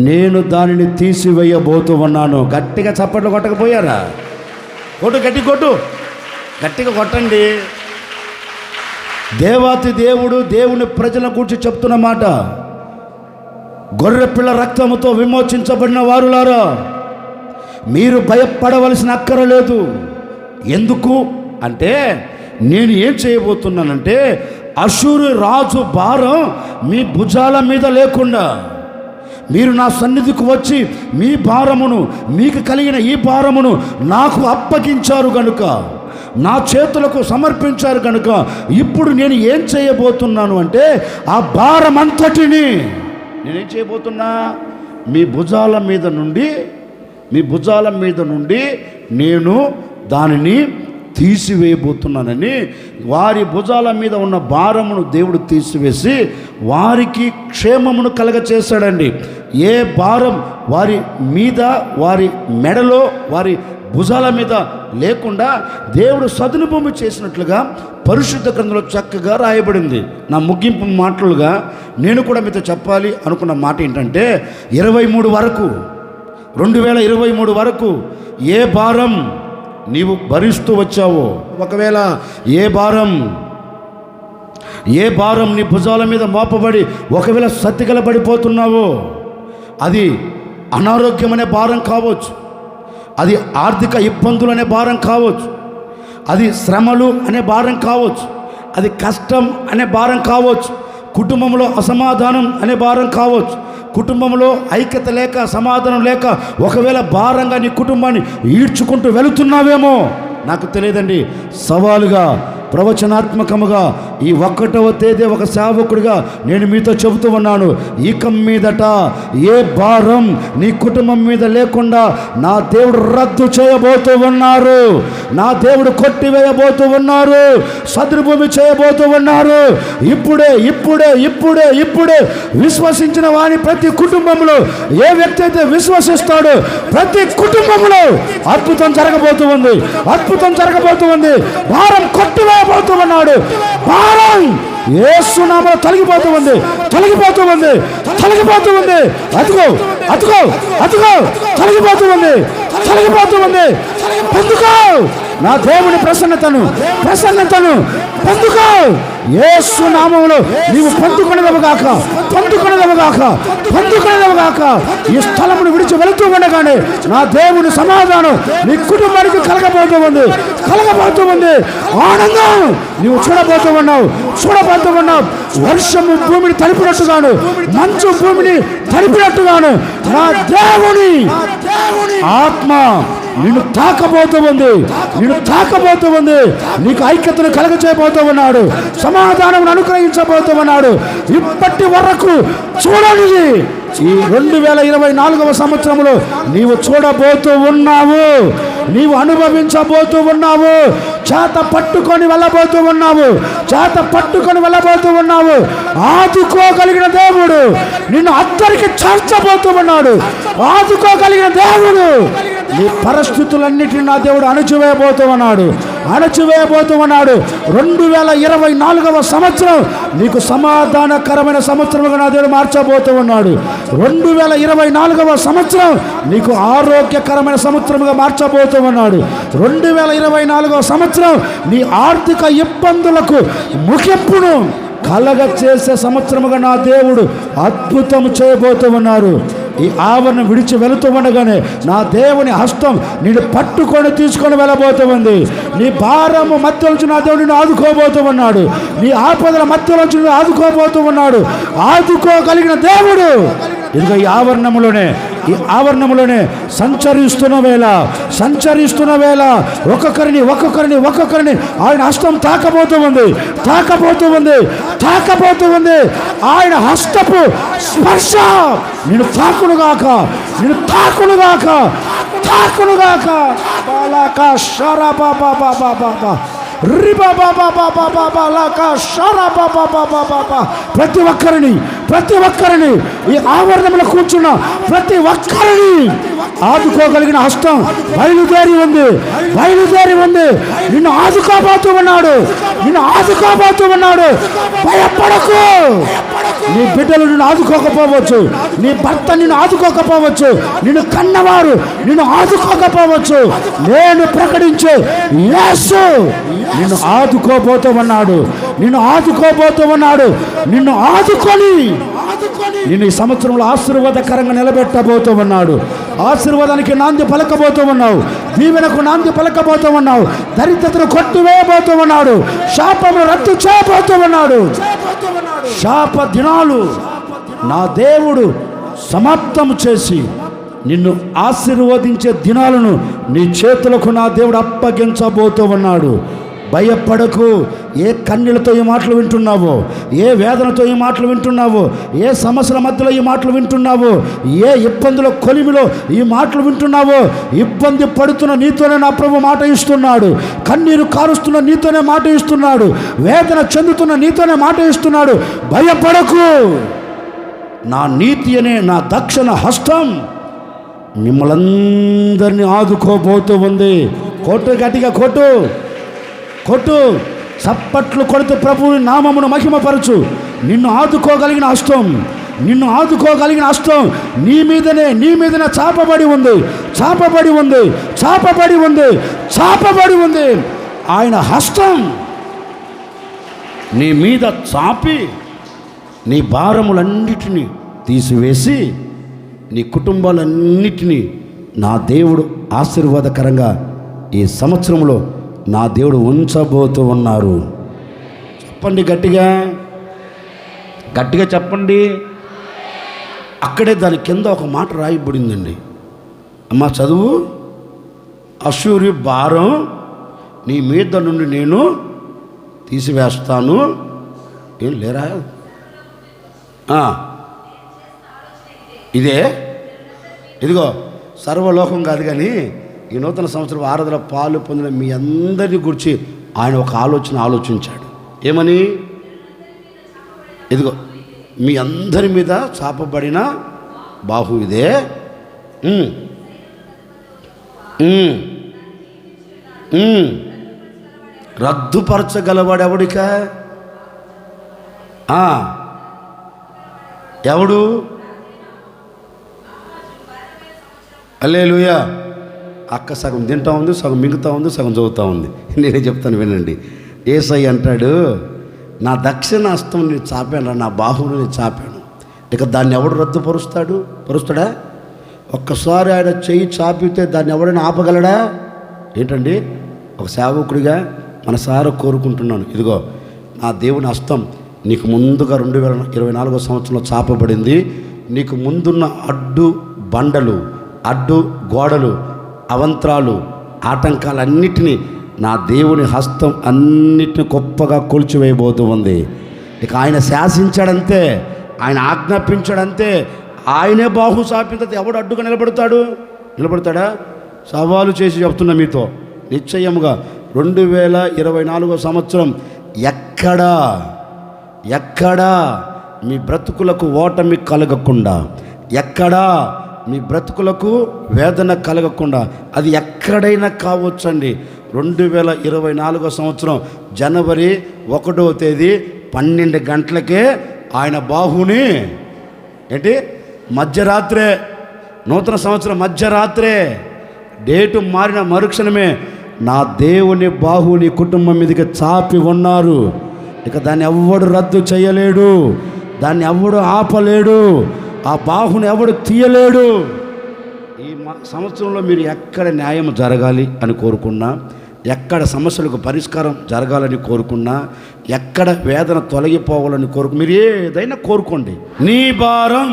నేను దానిని తీసివేయబోతూ ఉన్నాను. గట్టిగా చప్పట్లు కొట్టకపోయారా? కొట్టు, గట్టి కొట్టు, గట్టిగా కొట్టండి. దేవాతి దేవుడు దేవుని ప్రజల గురించి చెప్తున్న మాట, గొర్రెపిల్ల రక్తముతో విమోచించబడిన వారులారా, మీరు భయపడవలసిన అక్కరలేదు. ఎందుకు అంటే, నేను ఏం చేయబోతున్నానంటే, అశూరు రాజు భారం మీ భుజాల మీద లేకుండా మీరు నా సన్నిధికి వచ్చి మీ భారమును, మీకు కలిగిన ఈ భారమును నాకు అప్పగించారు కనుక, నా చేతులకు సమర్పించారు కనుక, ఇప్పుడు నేను ఏం చేయబోతున్నాను అంటే, ఆ భారం అంతటిని నేనేం చేయబోతున్నా, మీ భుజాల మీద నుండి నేను దానిని తీసివేయబోతున్నానని. వారి భుజాల మీద ఉన్న భారమును దేవుడు తీసివేసి వారికి క్షేమమును కలగచేశాడండి. ఏ భారం వారి మీద, వారి మెడలో, వారి భుజాల మీద లేకుండా దేవుడు సదునుభూమి చేసినట్లుగా పరిశుద్ధ గ్రంథంలో చక్కగా రాయబడింది. నా ముగింపు మాటలుగా నేను కూడా మీతో చెప్పాలి అనుకున్న మాట ఏంటంటే, 2023 వరకు ఏ భారం నీవు భరిస్తూ వచ్చావో, ఒకవేళ ఏ భారం నీ భుజాల మీద మోపబడి ఒకవేళ సత్తిగలబడిపోతున్నావో, అది అనారోగ్యం అనే భారం కావచ్చు, అది ఆర్థిక ఇబ్బందులు అనే భారం కావచ్చు, అది శ్రమలు అనే భారం కావచ్చు, అది కష్టం అనే భారం కావచ్చు, కుటుంబంలో అసమాధానం అనే భారం కావచ్చు, కుటుంబంలో ఐక్యత లేక, సమాధానం లేక ఒకవేళ భారంగా నీ కుటుంబాన్ని ఈడ్చుకుంటూ వెళుతున్నావేమో నాకు తెలియదండి. సవాలుగా, ప్రవచనాత్మకముగా ఈ 1వ తేదీ ఒక సేవకుడిగా నేను మీతో చెబుతూ ఉన్నాను, ఇక మీదట ఏ భారం నీ కుటుంబం మీద లేకుండా నా దేవుడు రద్దు చేయబోతూ ఉన్నారు, నా దేవుడు కొట్టివేయబోతూ ఉన్నారు, సద్భూమి చేయబోతూ ఉన్నారు. ఇప్పుడే విశ్వసించిన వాని ప్రతి కుటుంబంలో, ఏ వ్యక్తి అయితే విశ్వసిస్తాడో ప్రతి కుటుంబంలో అద్భుతం జరగబోతూ ఉంది. భారం కొట్టివేయబోతూ ఉన్నాడు. భారం యేసు నామములో తొలగిపోతూ ఉంది. అతుకో తొలగిపోతూ ఉంది. పొందుకో నా దేవుని ప్రసన్నతను పొందుకో. యేసు నామములో నీవు పొందుకునేదవుగాక. ఈ స్థలమును విడిచి వెళుతూ ఉండగానే నా దేవుని సమాధానం నీ కుటుంబానికి కలగబోతూ ఉంది. ఆనందం నీవు చూడబోతూ ఉన్నావు. వర్షము భూమిని తడిపినట్టుగాను, మంచు భూమిని తడిపినట్టుగాను నా దేవుని ఆత్మ నిన్ను తాకబోతూ ఉంది. నీకు ఐక్యతను కలగచేయబోతూ ఉన్నాడు. సమాధానం అనుగ్రహించబోతూ ఉన్నాడు. ఇప్పటి వరకు చూడని ఈ 2024వ సంవత్సరంలో నీవు చూడబోతూ ఉన్నావు. నీవు అనుభవించబోతూ ఉన్నావు. చేత పట్టుకొని వెళ్ళబోతూ ఉన్నావు. చేత పట్టుకొని వెళ్ళబోతూ ఉన్నావు. ఆదుకోగలిగిన దేవుడు నిన్ను అద్దరికి చేర్చబోతూ ఉన్నాడు. ఆదుకోగలిగిన దేవుడు నీ పరిస్థితులన్నిటిని నా దేవుడు అణచివేయబోతూ ఉన్నాడు. 2024వ సంవత్సరం నీకు సమాధానకరమైన సంవత్సరముగా నా దేవుడు మార్చబోతూ ఉన్నాడు. 2024వ సంవత్సరం నీకు ఆరోగ్యకరమైన సంవత్సరముగా మార్చబోతూ ఉన్నాడు. 2024వ సంవత్సరం నీ ఆర్థిక ఇబ్బందులకు ముగింపును కలగ చేసే సంవత్సరముగా నా దేవుడు అద్భుతం చేయబోతూ ఉన్నారు. ఈ ఆవరణ విడిచి వెళుతూ ఉండగానే నా దేవుని హస్తం నిన్ను పట్టుకొని తీసుకొని వెళ్ళబోతూ ఉంది. నీ భారము మధ్య నుంచి నా దేవుడు నిన్ను ఆదుకోబోతూ ఉన్నాడు. నీ ఆపదల మధ్య నుంచి నిన్ను ఆదుకోబోతూ ఉన్నాడు. ఆదుకోగలిగిన దేవుడు ఇదిగో ఈ ఆవరణములోనే సంచరిస్తున్న వేళ ఒక్కొక్కరిని ఆయన హస్తం తాకబోతూ ఉంది. ఆయన హస్తపు స్పర్శ నిన్ను తాకునుగాక బాలాకా షరా బాబా ప్రతి ఒక్కరిని ఈ ఆవరణంలో కూర్చున్న ప్రతి ఒక్కరిని ఆదుకోగలిగిన హస్తం బయలుదేరి ఉంది. నిన్ను ఆదుకోబోతూ ఉన్నాడు. భయపడకు. నీ బిడ్డలు నిన్ను ఆదుకోకపోవచ్చు. నీ భర్త నిన్ను ఆదుకోకపోవచ్చు. నిన్ను కన్నవారు నిన్ను ఆదుకోకపోవచ్చు. నేను ప్రకటించే యేసు నిన్ను ఆదుకోబోతూ ఉన్నాడు. నిన్ను ఆదుకొని నిన్ను ఈ సంవత్సరంలో ఆశీర్వాదకరంగా నిలబెట్టబోతూ ఉన్నాడు. ఆశీర్వాదానికి నాంది పలకబోతూ ఉన్నావు. దీవెనకు నాంది పలకబోతూ ఉన్నావు. దరిద్రతను కొట్టివేయబోతూ ఉన్నాడు. శాపమును రద్దు చేయబోతూ ఉన్నాడు. శాప దినాలు నా దేవుడు సమాప్తం చేసి నిన్ను ఆశీర్వదించే దినాలను నీ చేతులకు నా దేవుడు అప్పగించబోతూ ఉన్నాడు. భయపడకు. ఏ కన్నీళ్లతో ఈ మాటలు వింటున్నావో, ఏ వేదనతో ఈ మాటలు వింటున్నావో, ఏ సమస్యల మధ్యలో ఈ మాటలు వింటున్నావో, ఏ ఇబ్బందుల కొలిమిలో ఈ మాటలు వింటున్నావో, ఇబ్బంది పడుతున్న నీతోనే నా ప్రభు మాట ఇస్తున్నాడు. కన్నీరు కారుస్తున్న నీతోనే మాట ఇస్తున్నాడు. వేదన చెందుతున్న నీతోనే మాట ఇస్తున్నాడు. భయపడకు. నా నీతి అనే నా దక్షిణ హస్తం మిమ్మల్ందరినీ ఆదుకోబోతూ ఉంది. గట్టిగా కొట్టు. చప్పట్లు కొడుతూ ప్రభువుని నామమును మహిమపరచు. నిన్ను ఆదుకోగలిగిన హస్తం నీ మీదనే చాపబడి ఉంది. ఆయన హస్తం నీ మీద చాపి నీ భారములన్నిటినీ తీసివేసి నీ కుటుంబాలన్నిటినీ నా దేవుడు ఆశీర్వాదకరంగా ఈ సంవత్సరంలో నా దేవుడు ఉంచబోతూ ఉన్నారు. చెప్పండి, గట్టిగా చెప్పండి. అక్కడే దాని కింద ఒక మాట రాయబడిందండి. అమ్మా చదువు. అశూరి భారం నీ మీద నుండి నేను తీసివేస్తాను. ఏం లేరా? ఇదిగో సర్వలోకం కాదు కానీ ఈ నూతన సంవత్సరం ఆరాధన పాలు పొందిన మీ అందరినీ గురించి ఆయన ఒక ఆలోచించాడు. ఏమని? ఇదిగో మీ అందరి మీద చాపబడిన బాహు ఇదే. రద్దుపరచగలవాడు ఎవడిక? ఎవడు? హల్లెలూయా. అక్క సగం తింటా ఉంది, సగం మింగుతూ ఉంది, సగం చదువుతూ ఉంది. నేనే చెప్తాను వినండి. యేసయ్య అంటాడు, నా దక్షిణ హస్తం నేను చాపాను, నా బాహువుని నేను చాపాను. ఇక దాన్ని ఎవడు పరుస్తాడా? ఒక్కసారి ఆయన చెయ్యి చాపితే దాన్ని ఎవడైనా ఆపగలడా? ఏంటండి, ఒక సేవకుడిగా మనసారా కోరుకుంటున్నాను. ఇదిగో నా దేవుని హస్తం నీకు ముందుగా 2024 సంవత్సరంలో చాపబడింది. నీకు ముందున్న అడ్డు బండలు, అడ్డు గోడలు, అవంతరాలు, ఆటంకాలన్నిటినీ నా దేవుని హస్తం అన్నిటిని గొప్పగా కూల్చివేయబోతూ ఉంది. ఇక ఆయన శాసించాడంతే, ఆయన ఆజ్ఞాపించాడంతే. ఆయనే బాహు చాపిన ఎవడు అడ్డుగా నిలబడతాడా? సవాలు చేసి చెప్తున్నా మీతో, నిశ్చయముగా 2024 సంవత్సరం ఎక్కడా మీ బ్రతుకులకు ఓటమి కలగకుండా, ఎక్కడా మీ బ్రతుకులకు వేదన కలగకుండా, అది ఎక్కడైనా కావచ్చండి. 2024 సంవత్సరం జనవరి 1వ తేదీ 12 గంటలకే ఆయన బాహుని మధ్యరాత్రే, నూతన సంవత్సరం మధ్యరాత్రే, డేటు మారిన మరుక్షణమే నా దేవుని బాహుని కుటుంబం మీదకి చాపి ఉన్నారు. ఇక దాన్ని ఎవడు రద్దు చేయలేడు, దాన్ని ఎవడు ఆపలేడు, ఆ బాహుని ఎవడు తీయలేడు. ఈ సంవత్సరంలో మీరు ఎక్కడ న్యాయం జరగాలి అని కోరుకున్నా, ఎక్కడ సమస్యలకు పరిష్కారం జరగాలని కోరుకున్నా, ఎక్కడ వేదన తొలగిపోవాలని మీరు ఏదైనా కోరుకోండి. నీ భారం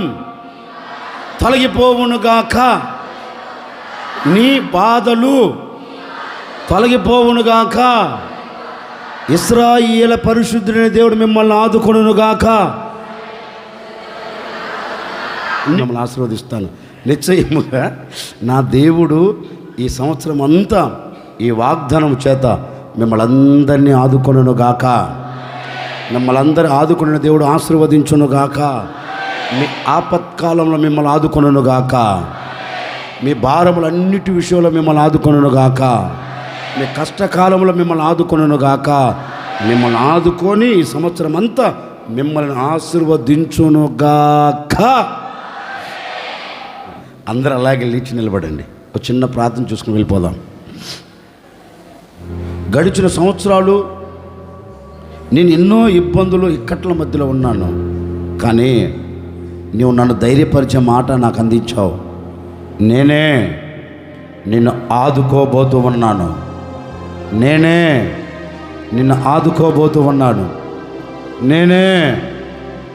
తొలగిపోవునుగాక, నీ బాధలు తొలగిపోవునుగాక, ఇశ్రాయేలు పరిశుద్ధుడైన దేవుడు మిమ్మల్ని ఆదుకొనుగాక. మిమ్మల్ని ఆశీర్వదిస్తాను. నిశ్చయముగా నా దేవుడు ఈ సంవత్సరం అంతా ఈ వాగ్దానం చేత మిమ్మల్ని అందరినీ ఆదుకొనుగాక, మిమ్మల్ని అందరూ ఆదుకున్న దేవుడు ఆశీర్వదించునుగాక. మీ ఆపత్కాలంలో మిమ్మల్ని ఆదుకొనుగాక, మీ భారములన్నిటి విషయంలో మిమ్మల్ని ఆదుకొనుగాక, మీ కష్టకాలంలో మిమ్మల్ని ఆదుకొనుగాక. మిమ్మల్ని ఆదుకొని ఈ సంవత్సరం అంతా మిమ్మల్ని ఆశీర్వదించునుగాక. అందరూ అలాగే లేచి నిలబడండి. ఒక చిన్న ప్రార్థన చూసుకుని వెళ్ళిపోదాం. గడిచిన సంవత్సరాలు నేను ఎన్నో ఇబ్బందులు ఇక్కట్ల మధ్యలో ఉన్నాను, కానీ నీవు నన్ను ధైర్యపరిచే మాట నాకు అందించావు. నేనే నిన్ను ఆదుకోబోతూ ఉన్నాను, నేనే నిన్ను ఆదుకోబోతూ ఉన్నాను, నేనే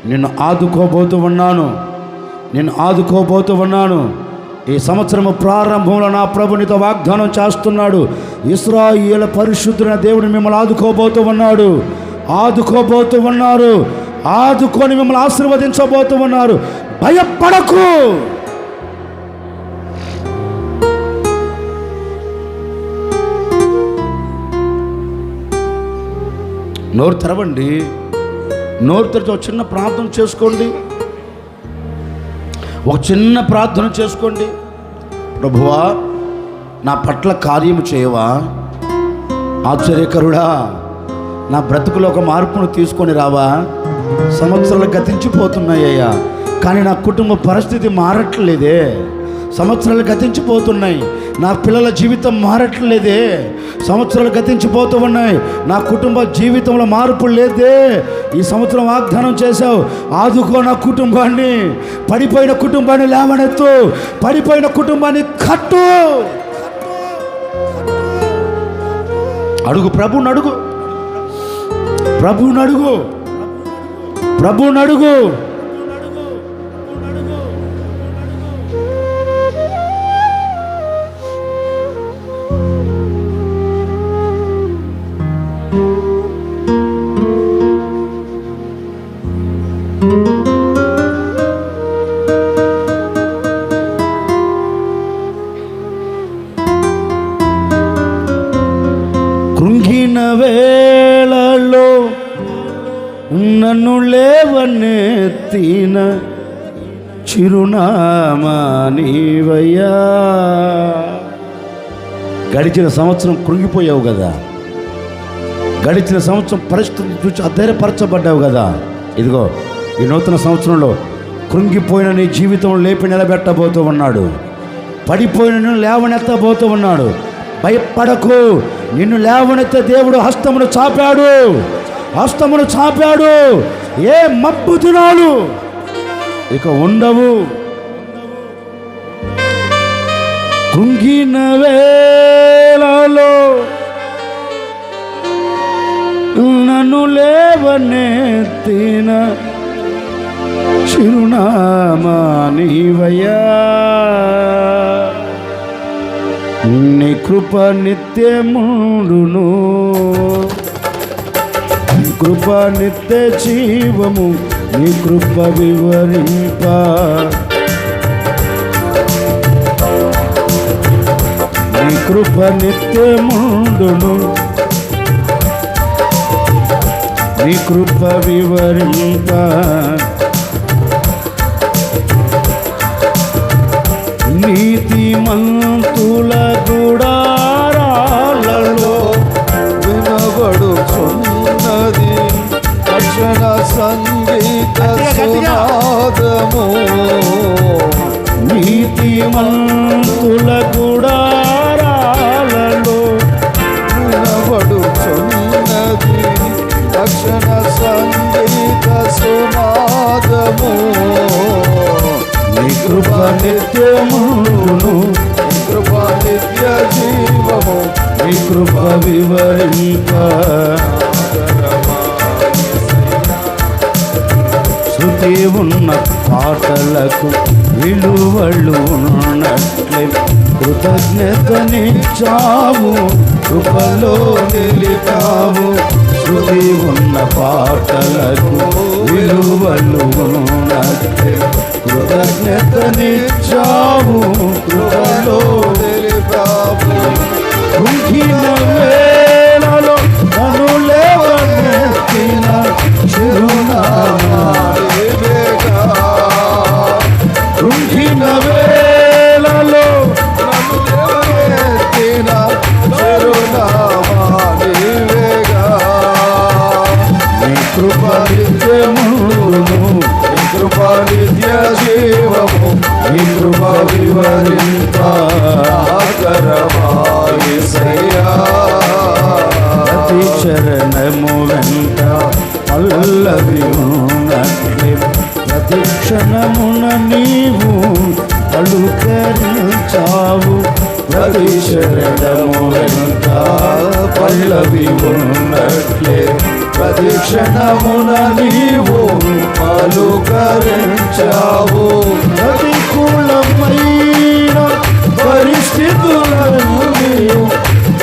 నిన్ను ఆదుకోబోతూ ఉన్నాను, నిన్ను ఆదుకోబోతూ ఉన్నాను. ఈ సంవత్సరము ప్రారంభంలో నా ప్రభు నీతో వాగ్దానం చేస్తున్నాడు. ఇశ్రాయేలు పరిశుద్ధుడైన దేవుడు మిమ్మల్ని ఆదుకోబోతూ ఉన్నాడు, ఆదుకోబోతూ ఉన్నారు, ఆదుకొని మిమ్మల్ని ఆశీర్వదించబోతూ ఉన్నారు. భయపడకు. నోరు తెరవండి, నోరు తెరిచి ఒక చిన్న ప్రార్థన చేసుకోండి, ఒక చిన్న ప్రార్థన చేసుకోండి. ప్రభువా, నా పట్ల కార్యము చేయవా? ఆశ్చర్యకరుడా, నా బ్రతుకులో ఒక మార్పును తీసుకొని రావా? సంవత్సరాలు గతించిపోతున్నాయ్యా, కానీ నా కుటుంబ పరిస్థితి మారట్లేదే. సంవత్సరాలు గతించిపోతున్నాయి, నా పిల్లల జీవితం మారట్లేదే. సంవత్సరాలు గతించిపోతూ ఉన్నాయి, నా కుటుంబ జీవితంలో మార్పు లేదే. ఈ సంవత్సరం వాగ్దానం చేశావు, ఆదుకో నా కుటుంబాన్ని, పడిపోయిన కుటుంబాన్ని లేవనెత్తు, పడిపోయిన కుటుంబాన్ని కట్టు. అడుగు, ప్రభువుని అడుగు, ప్రభువుని అడుగు, ప్రభువుని అడుగు. కృంగిన వేళలో నన్ను లేవనెత్తిన చిరునామా నీవయ్యా. గడిచిన సంవత్సరం కృంగిపోయావు కదా, గడిచిన సంవత్సరం పరిస్థితులు చూసి అధైర్యపరచబడ్డావు కదా. ఇదిగో ఈ నూతన సంవత్సరంలో కృంగిపోయిన నీ జీవితం లేపి నిలబెట్టబోతూ ఉన్నాడు, పడిపోయిన నిన్ను లేవనెత్తబోతూ ఉన్నాడు. భయపడకు, నిన్ను లేవనెత్తే దేవుడు హస్తమును చాపాడు, హస్తమును చాపాడు. ఏ మబ్బు దినాలు ఇక ఉండవు. కృంగిన వేళలో నన్ను లేవనెత్తిన చిరునామా నీవయ్యా. నీ కృప నిత్యముండును, నీ కృప నిత్య జీవము, నీ కృప వివరింప కృప నిత్యముండును, నీ కృప వివరింప నీతిమంతుల గుడారాలలో వినబడుచున్నది రక్షణ సంగీత సునాదము. నీతిమంతుల గుడారాలలో వినబడుచున్నది రక్షణ సంగీత సునాదము. నీ కృప నిత్యమును, నీ కృప నిత్య జీవము, నీ కృప వివరింప శృతి ఉన్న పాటలకు విలువలు ఉన్నట్లే కృతజ్ఞతనిచ్చావు, కృపలో నిలిపావు. శృతి ఉన్న పాటలకు విలువలు ఉన్నట్లే కృతజ్ఞతనిచ్చావు, కృపలో నిలిపావు. కృంగిన వేళలో నన్ను లేవనెత్తిన చిరునామా, కృంగిన వేళలో నీ కృప నిత్యమును, నీ కృప నిత్య జీవము, నీ కృప వివరింప ప్రతి చరణము వెంట పల్లవి ఉన్నట్లే ప్రతి క్షణమున నీవు పలుకరించావు. ప్రతి శరణము వెంట పల్లవి ఉన్నట్లే ప్రతి క్షణమున నీవు పలుకరించావు. ప్రతికూలమైన పరిస్థితులను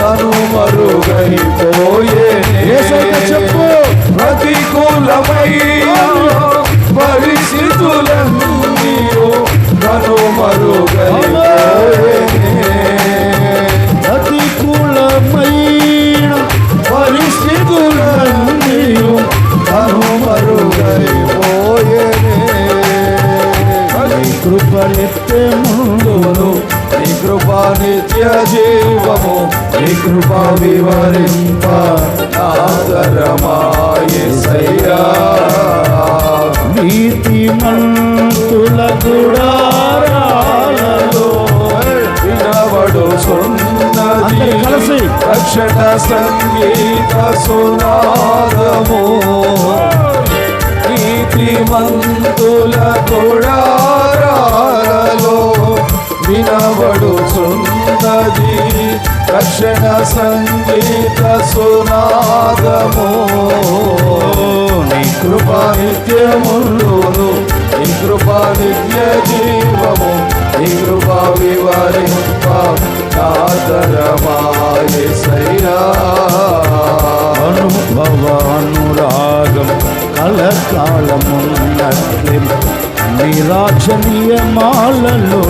కనుమరుగైపోయే చెప్పు. ప్రతికూలమైన పరిస్థితులను కనుమరుగైపోయే. ప్రతికూలమైన పరిస్థితులన్నీ కనుమరుగైపోయే. నీ కృప నిత్యముందును, నీ కృప నిత్య జీవము, నీ కృప వివరింప ఆదరమాయేసయ్యా. నీతిమంతుల గుడారాలలో వినబడుచున్నది కలిసి రక్షణ సంగీత సునాదము. నీతిమంతుల గుడారాలలో వినబడుచున్నది రక్షణ సంగీత సునాదము. నీ కృప నిత్యముండును, నీ కృప నిత్య జీవము, నీ కృప వివరింప ఆదరమాయేసయ్యా. అనుభవ అనురాగం కలకాలమున్నట్లే నిరాజనీయమాలలో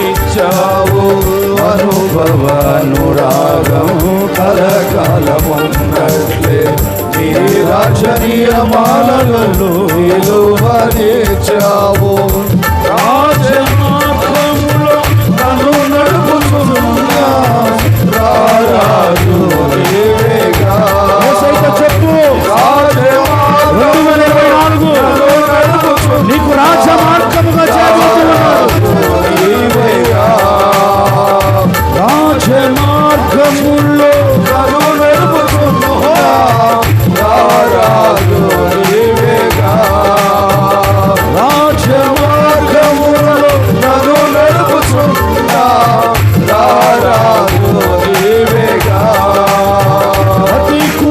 ఇచ్చావు అనుభవ అనురాగం కలకాలమున్నట్లే నిరాజనీయమాలలో నిలువనిచ్చావు. రాజమార్గములో నన్ను నడుపుతున్నా రారాజు నీవేగా. చెప్పు. 2024 నీకు రాజమార్గముగా చేయబోతున్నాడు. రాజమార్గములో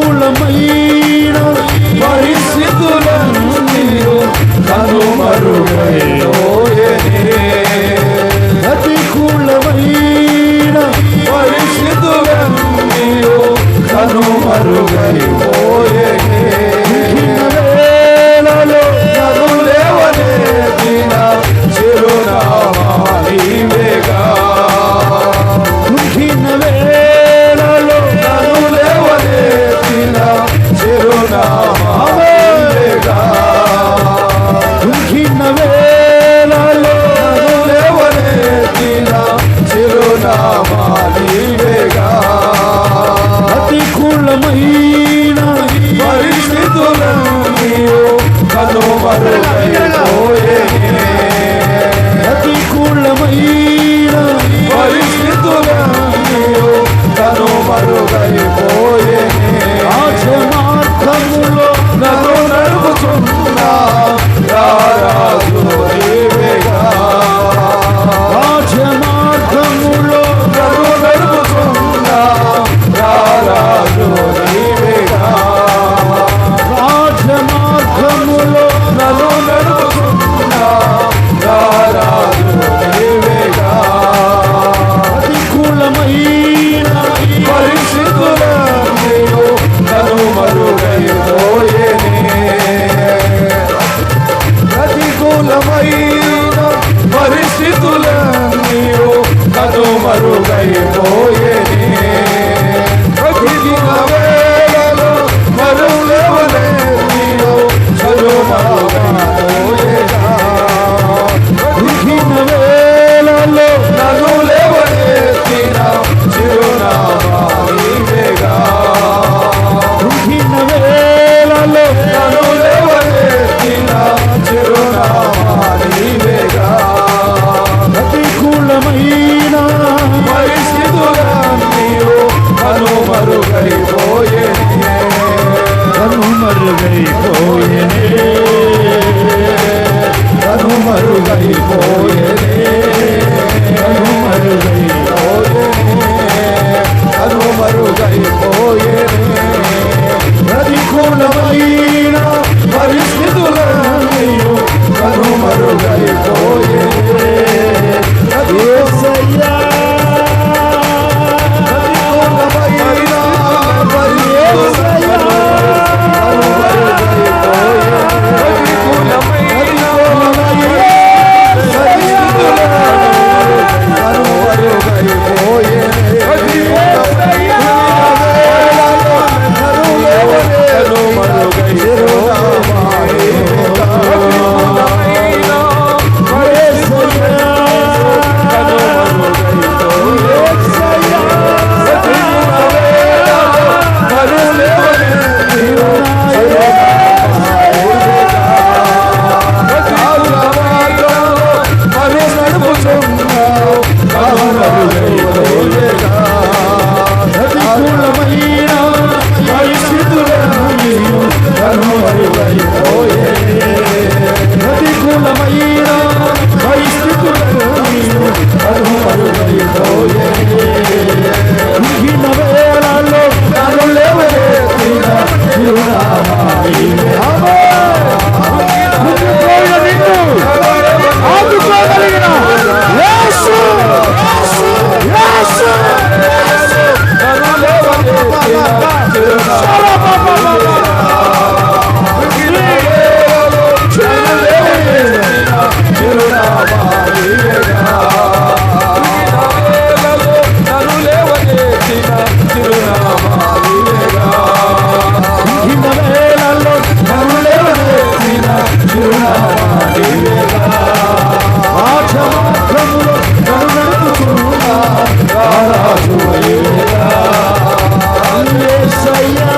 ప్రతికూలమైన పరిస్థితులన్నీ కనుమరుగైపోయే. ప్రతికూలమైన పరిస్థితులన్నీ నన్ను లేవనెత్తిన చిరునామా నీవేగా. కృంగిన వేళల్లో నన్ను లేవనెత్తిన చిరునామా నీవేగా. రాజమార్గములో నన్ను నడుపుచున్న రారాజు నీవేగా. యేసయ్యా,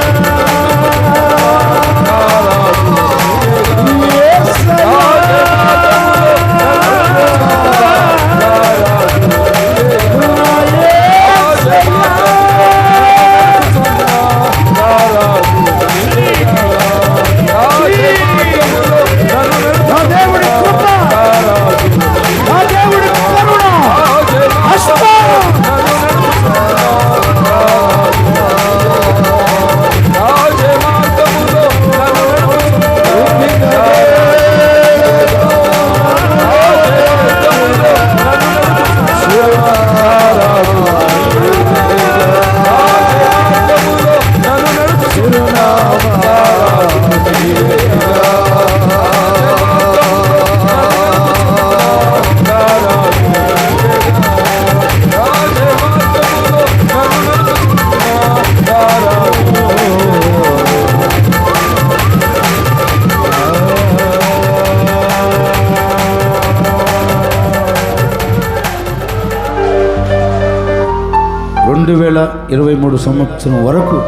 సంవత్సరం వరకు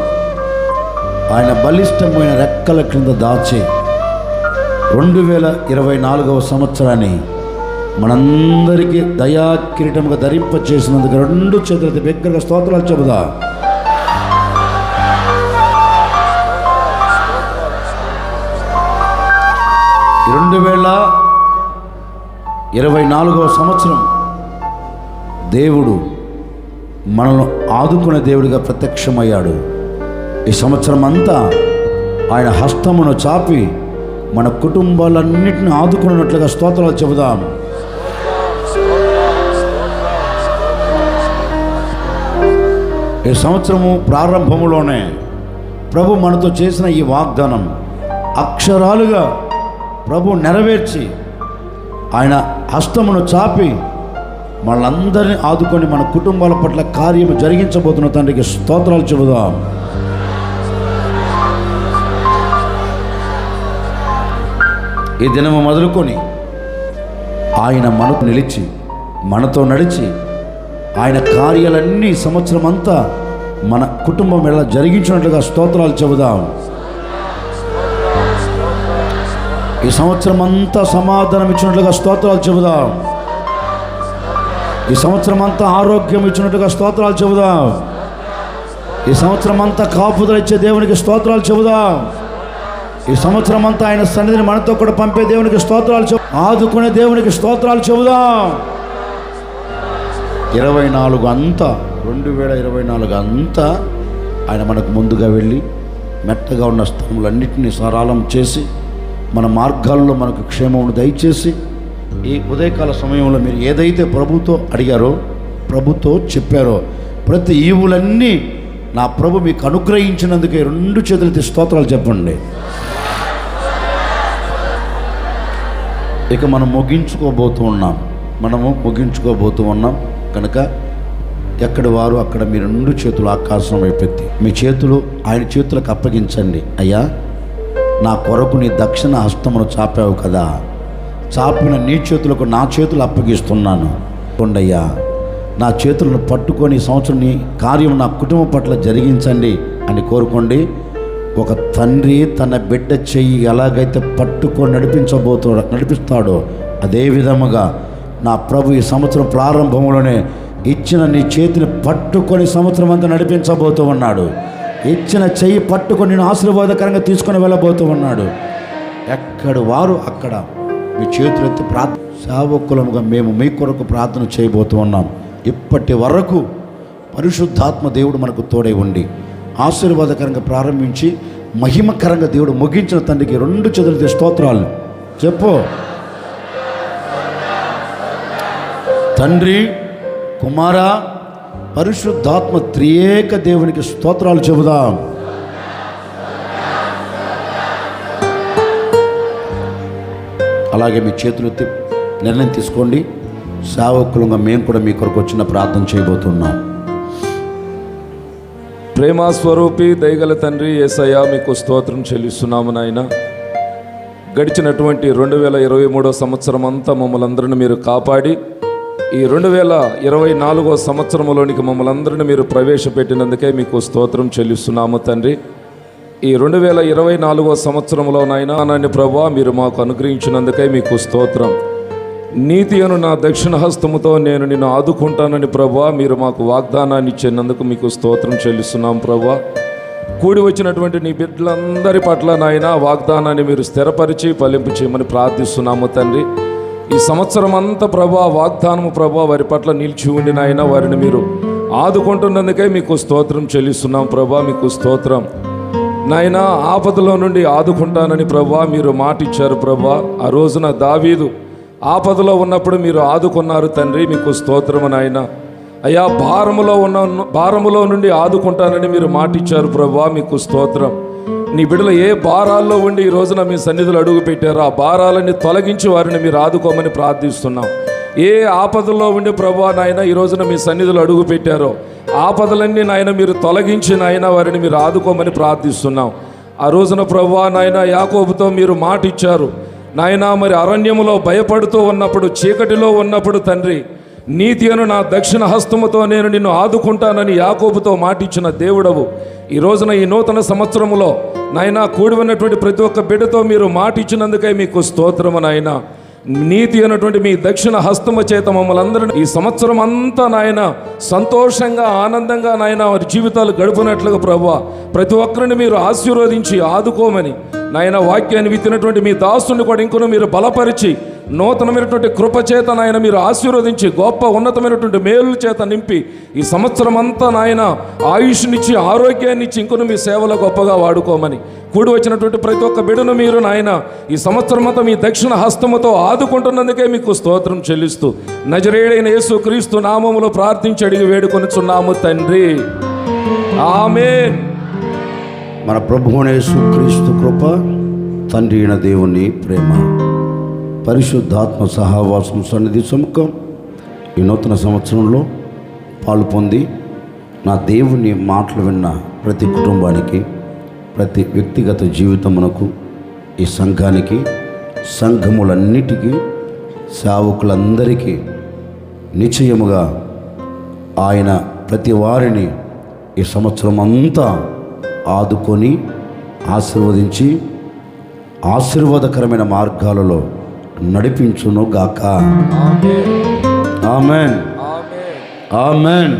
ఆయన బలిష్టమైన రెక్కల క్రింద దాచి 2024వ సంవత్సరాన్ని మనందరికీ దయా కిరీటముగా ధరింప చేసినందుకు 2 చేతులతో బిగ్గరగా స్తోత్రాలు చెబుదా. ఈ 2024వ సంవత్సరం దేవుడు మనల్ని ఆదుకునే దేవుడిగా ప్రత్యక్షమయ్యాడు. ఈ సంవత్సరం అంతా ఆయన హస్తమును చాపి మన కుటుంబాలన్నింటినీ ఆదుకున్నట్లుగా స్తోత్రాలు చెబుదాం. ఈ సంవత్సరము ప్రారంభములోనే ప్రభు మనతో చేసిన ఈ వాగ్దానం అక్షరాలుగా ప్రభు నెరవేర్చి ఆయన హస్తమును చాపి మనలందరినీ ఆదుకొని మన కుటుంబాల పట్ల కార్యము జరిగించబోతున్న తండ్రికి స్తోత్రాలు చెబుదాం. ఈ దినము మొదలుకొని ఆయన మనకు నిలిచి మనతో నడిచి ఆయన కార్యాలన్నీ సంవత్సరం అంతా మన కుటుంబం ఎలా జరిగించినట్లుగా స్తోత్రాలు చెబుదాం. ఈ సంవత్సరం అంతా సమాధానం ఇచ్చినట్లుగా స్తోత్రాలు చెబుదాం. ఈ సంవత్సరం అంతా ఆరోగ్యం ఇచ్చినట్టుగా స్తోత్రాలు చెబుదాం. ఈ సంవత్సరం అంతా కాపుదల ఇచ్చే దేవునికి స్తోత్రాలు చెబుదాం. ఈ సంవత్సరం అంతా ఆయన సన్నిధిని మనతో కూడా పంపే దేవునికి స్తోత్రాలు ఆదుకునే దేవునికి స్తోత్రాలు చెబుదాం. 2024 అంతా ఆయన మనకు ముందుగా వెళ్ళి మెట్టగా ఉన్న స్థలములన్నింటినీ సరళం చేసి మన మార్గాల్లో మనకు క్షేమమును దయచేసి ఈ ఉదయకాల సమయంలో మీరు ఏదైతే ప్రభుతో అడిగారో ప్రభుతో చెప్పారో ప్రతి ఈవులన్నీ నా ప్రభు మీకు అనుగ్రహించినందుకే 2 చేతులతో స్తోత్రాలు చెప్పండి. ఇక మనం ముగించుకోబోతూ ఉన్నాం కనుక ఎక్కడి వారు అక్కడ మీ 2 చేతులు ఆకాశం వైపెత్తి మీ చేతులు ఆయన చేతులకు అప్పగించండి. అయ్యా, నా కొరకు నీ దక్షిణ హస్తమును చాపావు కదా, చాపిన నీ చేతులకు నా చేతులు అప్పగిస్తున్నాను. కొండయ్యా, నా చేతులను పట్టుకొని సంవత్సరం నీ కార్యం నా కుటుంబం పట్ల జరిగించండి అని కోరుకోండి. ఒక తండ్రి తన బిడ్డ చెయ్యి ఎలాగైతే పట్టుకొని నడిపిస్తాడో అదే విధముగా నా ప్రభు ఈ సంవత్సరం ప్రారంభంలోనే ఇచ్చిన నీ చేతిని పట్టుకొని సంవత్సరం అంతా నడిపించబోతూ ఉన్నాడు. ఇచ్చిన చెయ్యి పట్టుకొని నేను ఆశీర్వాదకరంగా తీసుకొని వెళ్ళబోతూ ఉన్నాడు. ఎక్కడి వారు అక్కడ మీ చేతులెత్తి సేవకులముగా మేము మీ కొరకు ప్రార్థన చేయబోతూ ఉన్నాం. ఇప్పటి వరకు పరిశుద్ధాత్మ దేవుడు మనకు తోడై ఉండి ఆశీర్వాదకరంగా ప్రారంభించి మహిమకరంగా దేవుడు ముగించిన తండ్రికి 2 చేతులతో స్తోత్రాలు చెప్పు. తండ్రి, కుమార, పరిశుద్ధాత్మ త్రియేక దేవునికి స్తోత్రాలు చెబుదాం. అలాగే మీ చేతులెత్తి నిర్ణయం తీసుకోండి. సేవకులుగా మేము కూడా మీ కొరకు వచ్చిన ప్రార్థన చేయబోతున్నాం. ప్రేమ స్వరూపి దయగల తండ్రి యేసయ్య, మీకు స్తోత్రం చెల్లిస్తున్నాము నాయన. గడిచినటువంటి 2023 సంవత్సరం అంతా మమ్మల్ని అందరిని మీరు కాపాడి ఈ 2024 సంవత్సరంలోనికి మమ్మల్ని అందరిని మీరు ప్రవేశపెట్టినందుకే మీకు స్తోత్రం చెల్లిస్తున్నాము తండ్రి. ఈ 2024 సంవత్సరంలో నాయన ప్రభువా, మీరు మాకు అనుగ్రహించినందుకే మీకు స్తోత్రం. నీతి అను నా దక్షిణ హస్తముతో నేను నిన్ను ఆదుకుంటానని ప్రభువా, మీరు మాకు వాగ్దానాన్ని ఇచ్చినందుకు మీకు స్తోత్రం చెల్లిస్తున్నాం ప్రభువా. కూడి వచ్చినటువంటి నీ బిడ్డలందరి పట్ల నాయన వాగ్దానాన్ని మీరు స్థిరపరిచి ఫలింపు చేయమని ప్రార్థిస్తున్నాము తండ్రి. ఈ సంవత్సరం అంతా ప్రభా వాగ్దానము ప్రభా వారి పట్ల నిలిచి ఉండి నాయన వారిని మీరు ఆదుకుంటున్నందుకే మీకు స్తోత్రం చెల్లిస్తున్నాం ప్రభా. మీకు స్తోత్రం నాయన. ఆపదలో నుండి ఆదుకుంటానని ప్రభా మీరు మాట ఇచ్చారు ప్రభా. ఆ రోజున దావీదు ఆపదలో ఉన్నప్పుడు మీరు ఆదుకున్నారు తండ్రి. మీకు స్తోత్రము నాయన. అయ్యా, భారములో నుండి ఆదుకుంటానని మీరు మాట ఇచ్చారు ప్రభా. మీకు స్తోత్రం. నీ బిడ్డలు ఏ భారాల్లో ఉండి ఈ రోజున మీ సన్నిధులు అడుగు పెట్టారో ఆ భారాలని తొలగించి వారిని మీరు ఆదుకోమని ప్రార్థిస్తున్నాం. ఏ ఆపదల్లో ఉండి ప్రభా నాయన ఈ రోజున మీ సన్నిధులు అడుగు పెట్టారో ఆపదలన్నీ నాయన మీరు తొలగించి నాయన వారిని మీరు ఆదుకోమని ప్రార్థిస్తున్నాం. ఆ రోజున ప్రభా నాయన యాకోబుతో మీరు మాట ఇచ్చారు నాయన. మరి అరణ్యములో భయపడుతూ ఉన్నప్పుడు, చీకటిలో ఉన్నప్పుడు తండ్రి, నీతి అను నా దక్షిణ హస్తముతో నేను నిన్ను ఆదుకుంటానని యాకోబుతో మాటిచ్చిన దేవుడవు. ఈ రోజున ఈ నూతన సంవత్సరములో నాయన కూడి ఉన్నటువంటి ప్రతి ఒక్క బిడ్డతో మీరు మాటిచ్చినందుకై మీకు స్తోత్రము నాయన. నీతి అన్నటువంటి మీ దక్షిణ హస్తము చేత మమ్మల్ని అందరినీ ఈ సంవత్సరం అంతా నాయన సంతోషంగా ఆనందంగా నాయన వారి జీవితాలు గడుపునట్లుగా ప్రభువా ప్రతి ఒక్కరిని మీరు ఆశీర్వదించి ఆదుకోమని నాయన వాక్యాన్ని విత్తినటువంటి మీ దాసుని కూడా ఇంకొన మీరు బలపరిచి నూతనమైనటువంటి కృపచేత నాయన మీరు ఆశీర్వదించి గొప్ప ఉన్నతమైనటువంటి మేలుల చేత నింపి ఈ సంవత్సరం అంతా నాయన ఆయుష్నిచ్చి ఆరోగ్యాన్ని ఇచ్చి ఇంకొన మీ సేవలో గొప్పగా వాడుకోమని కూడి వచ్చినటువంటి ప్రతి ఒక్క బిడ్డను మీరు నాయన ఈ సంవత్సరం అంతా మీ దక్షిణ హస్తముతో ఆదుకుంటున్నందుకే మీకు స్తోత్రం చెల్లిస్తూ నజరేయుడైన యేసుక్రీస్తు నామములో ప్రార్థించి అడిగి వేడుకొనుచున్నాము తండ్రి. ఆమేన్. మన ప్రభువైన యేసుక్రీస్తు కృప, తండ్రి అయిన దేవుని ప్రేమ, పరిశుద్ధాత్మ సహవాసం, సన్నిధి సముఖం ఈ నూతన సంవత్సరంలో పాలు పొంది నా దేవుని మాటలు విన్న ప్రతి కుటుంబానికి, ప్రతి వ్యక్తిగత జీవితమునకు, ఈ సంఘానికి, సంఘములన్నిటికీ, సేవకులందరికీ నిశ్చయముగా ఆయన ప్రతి వారిని ఈ సంవత్సరం అంతా ఆదుకొని ఆశీర్వదించి ఆశీర్వాదకరమైన మార్గాలలో నడిపించును గాక. ఆమేన్. ఆమేన్.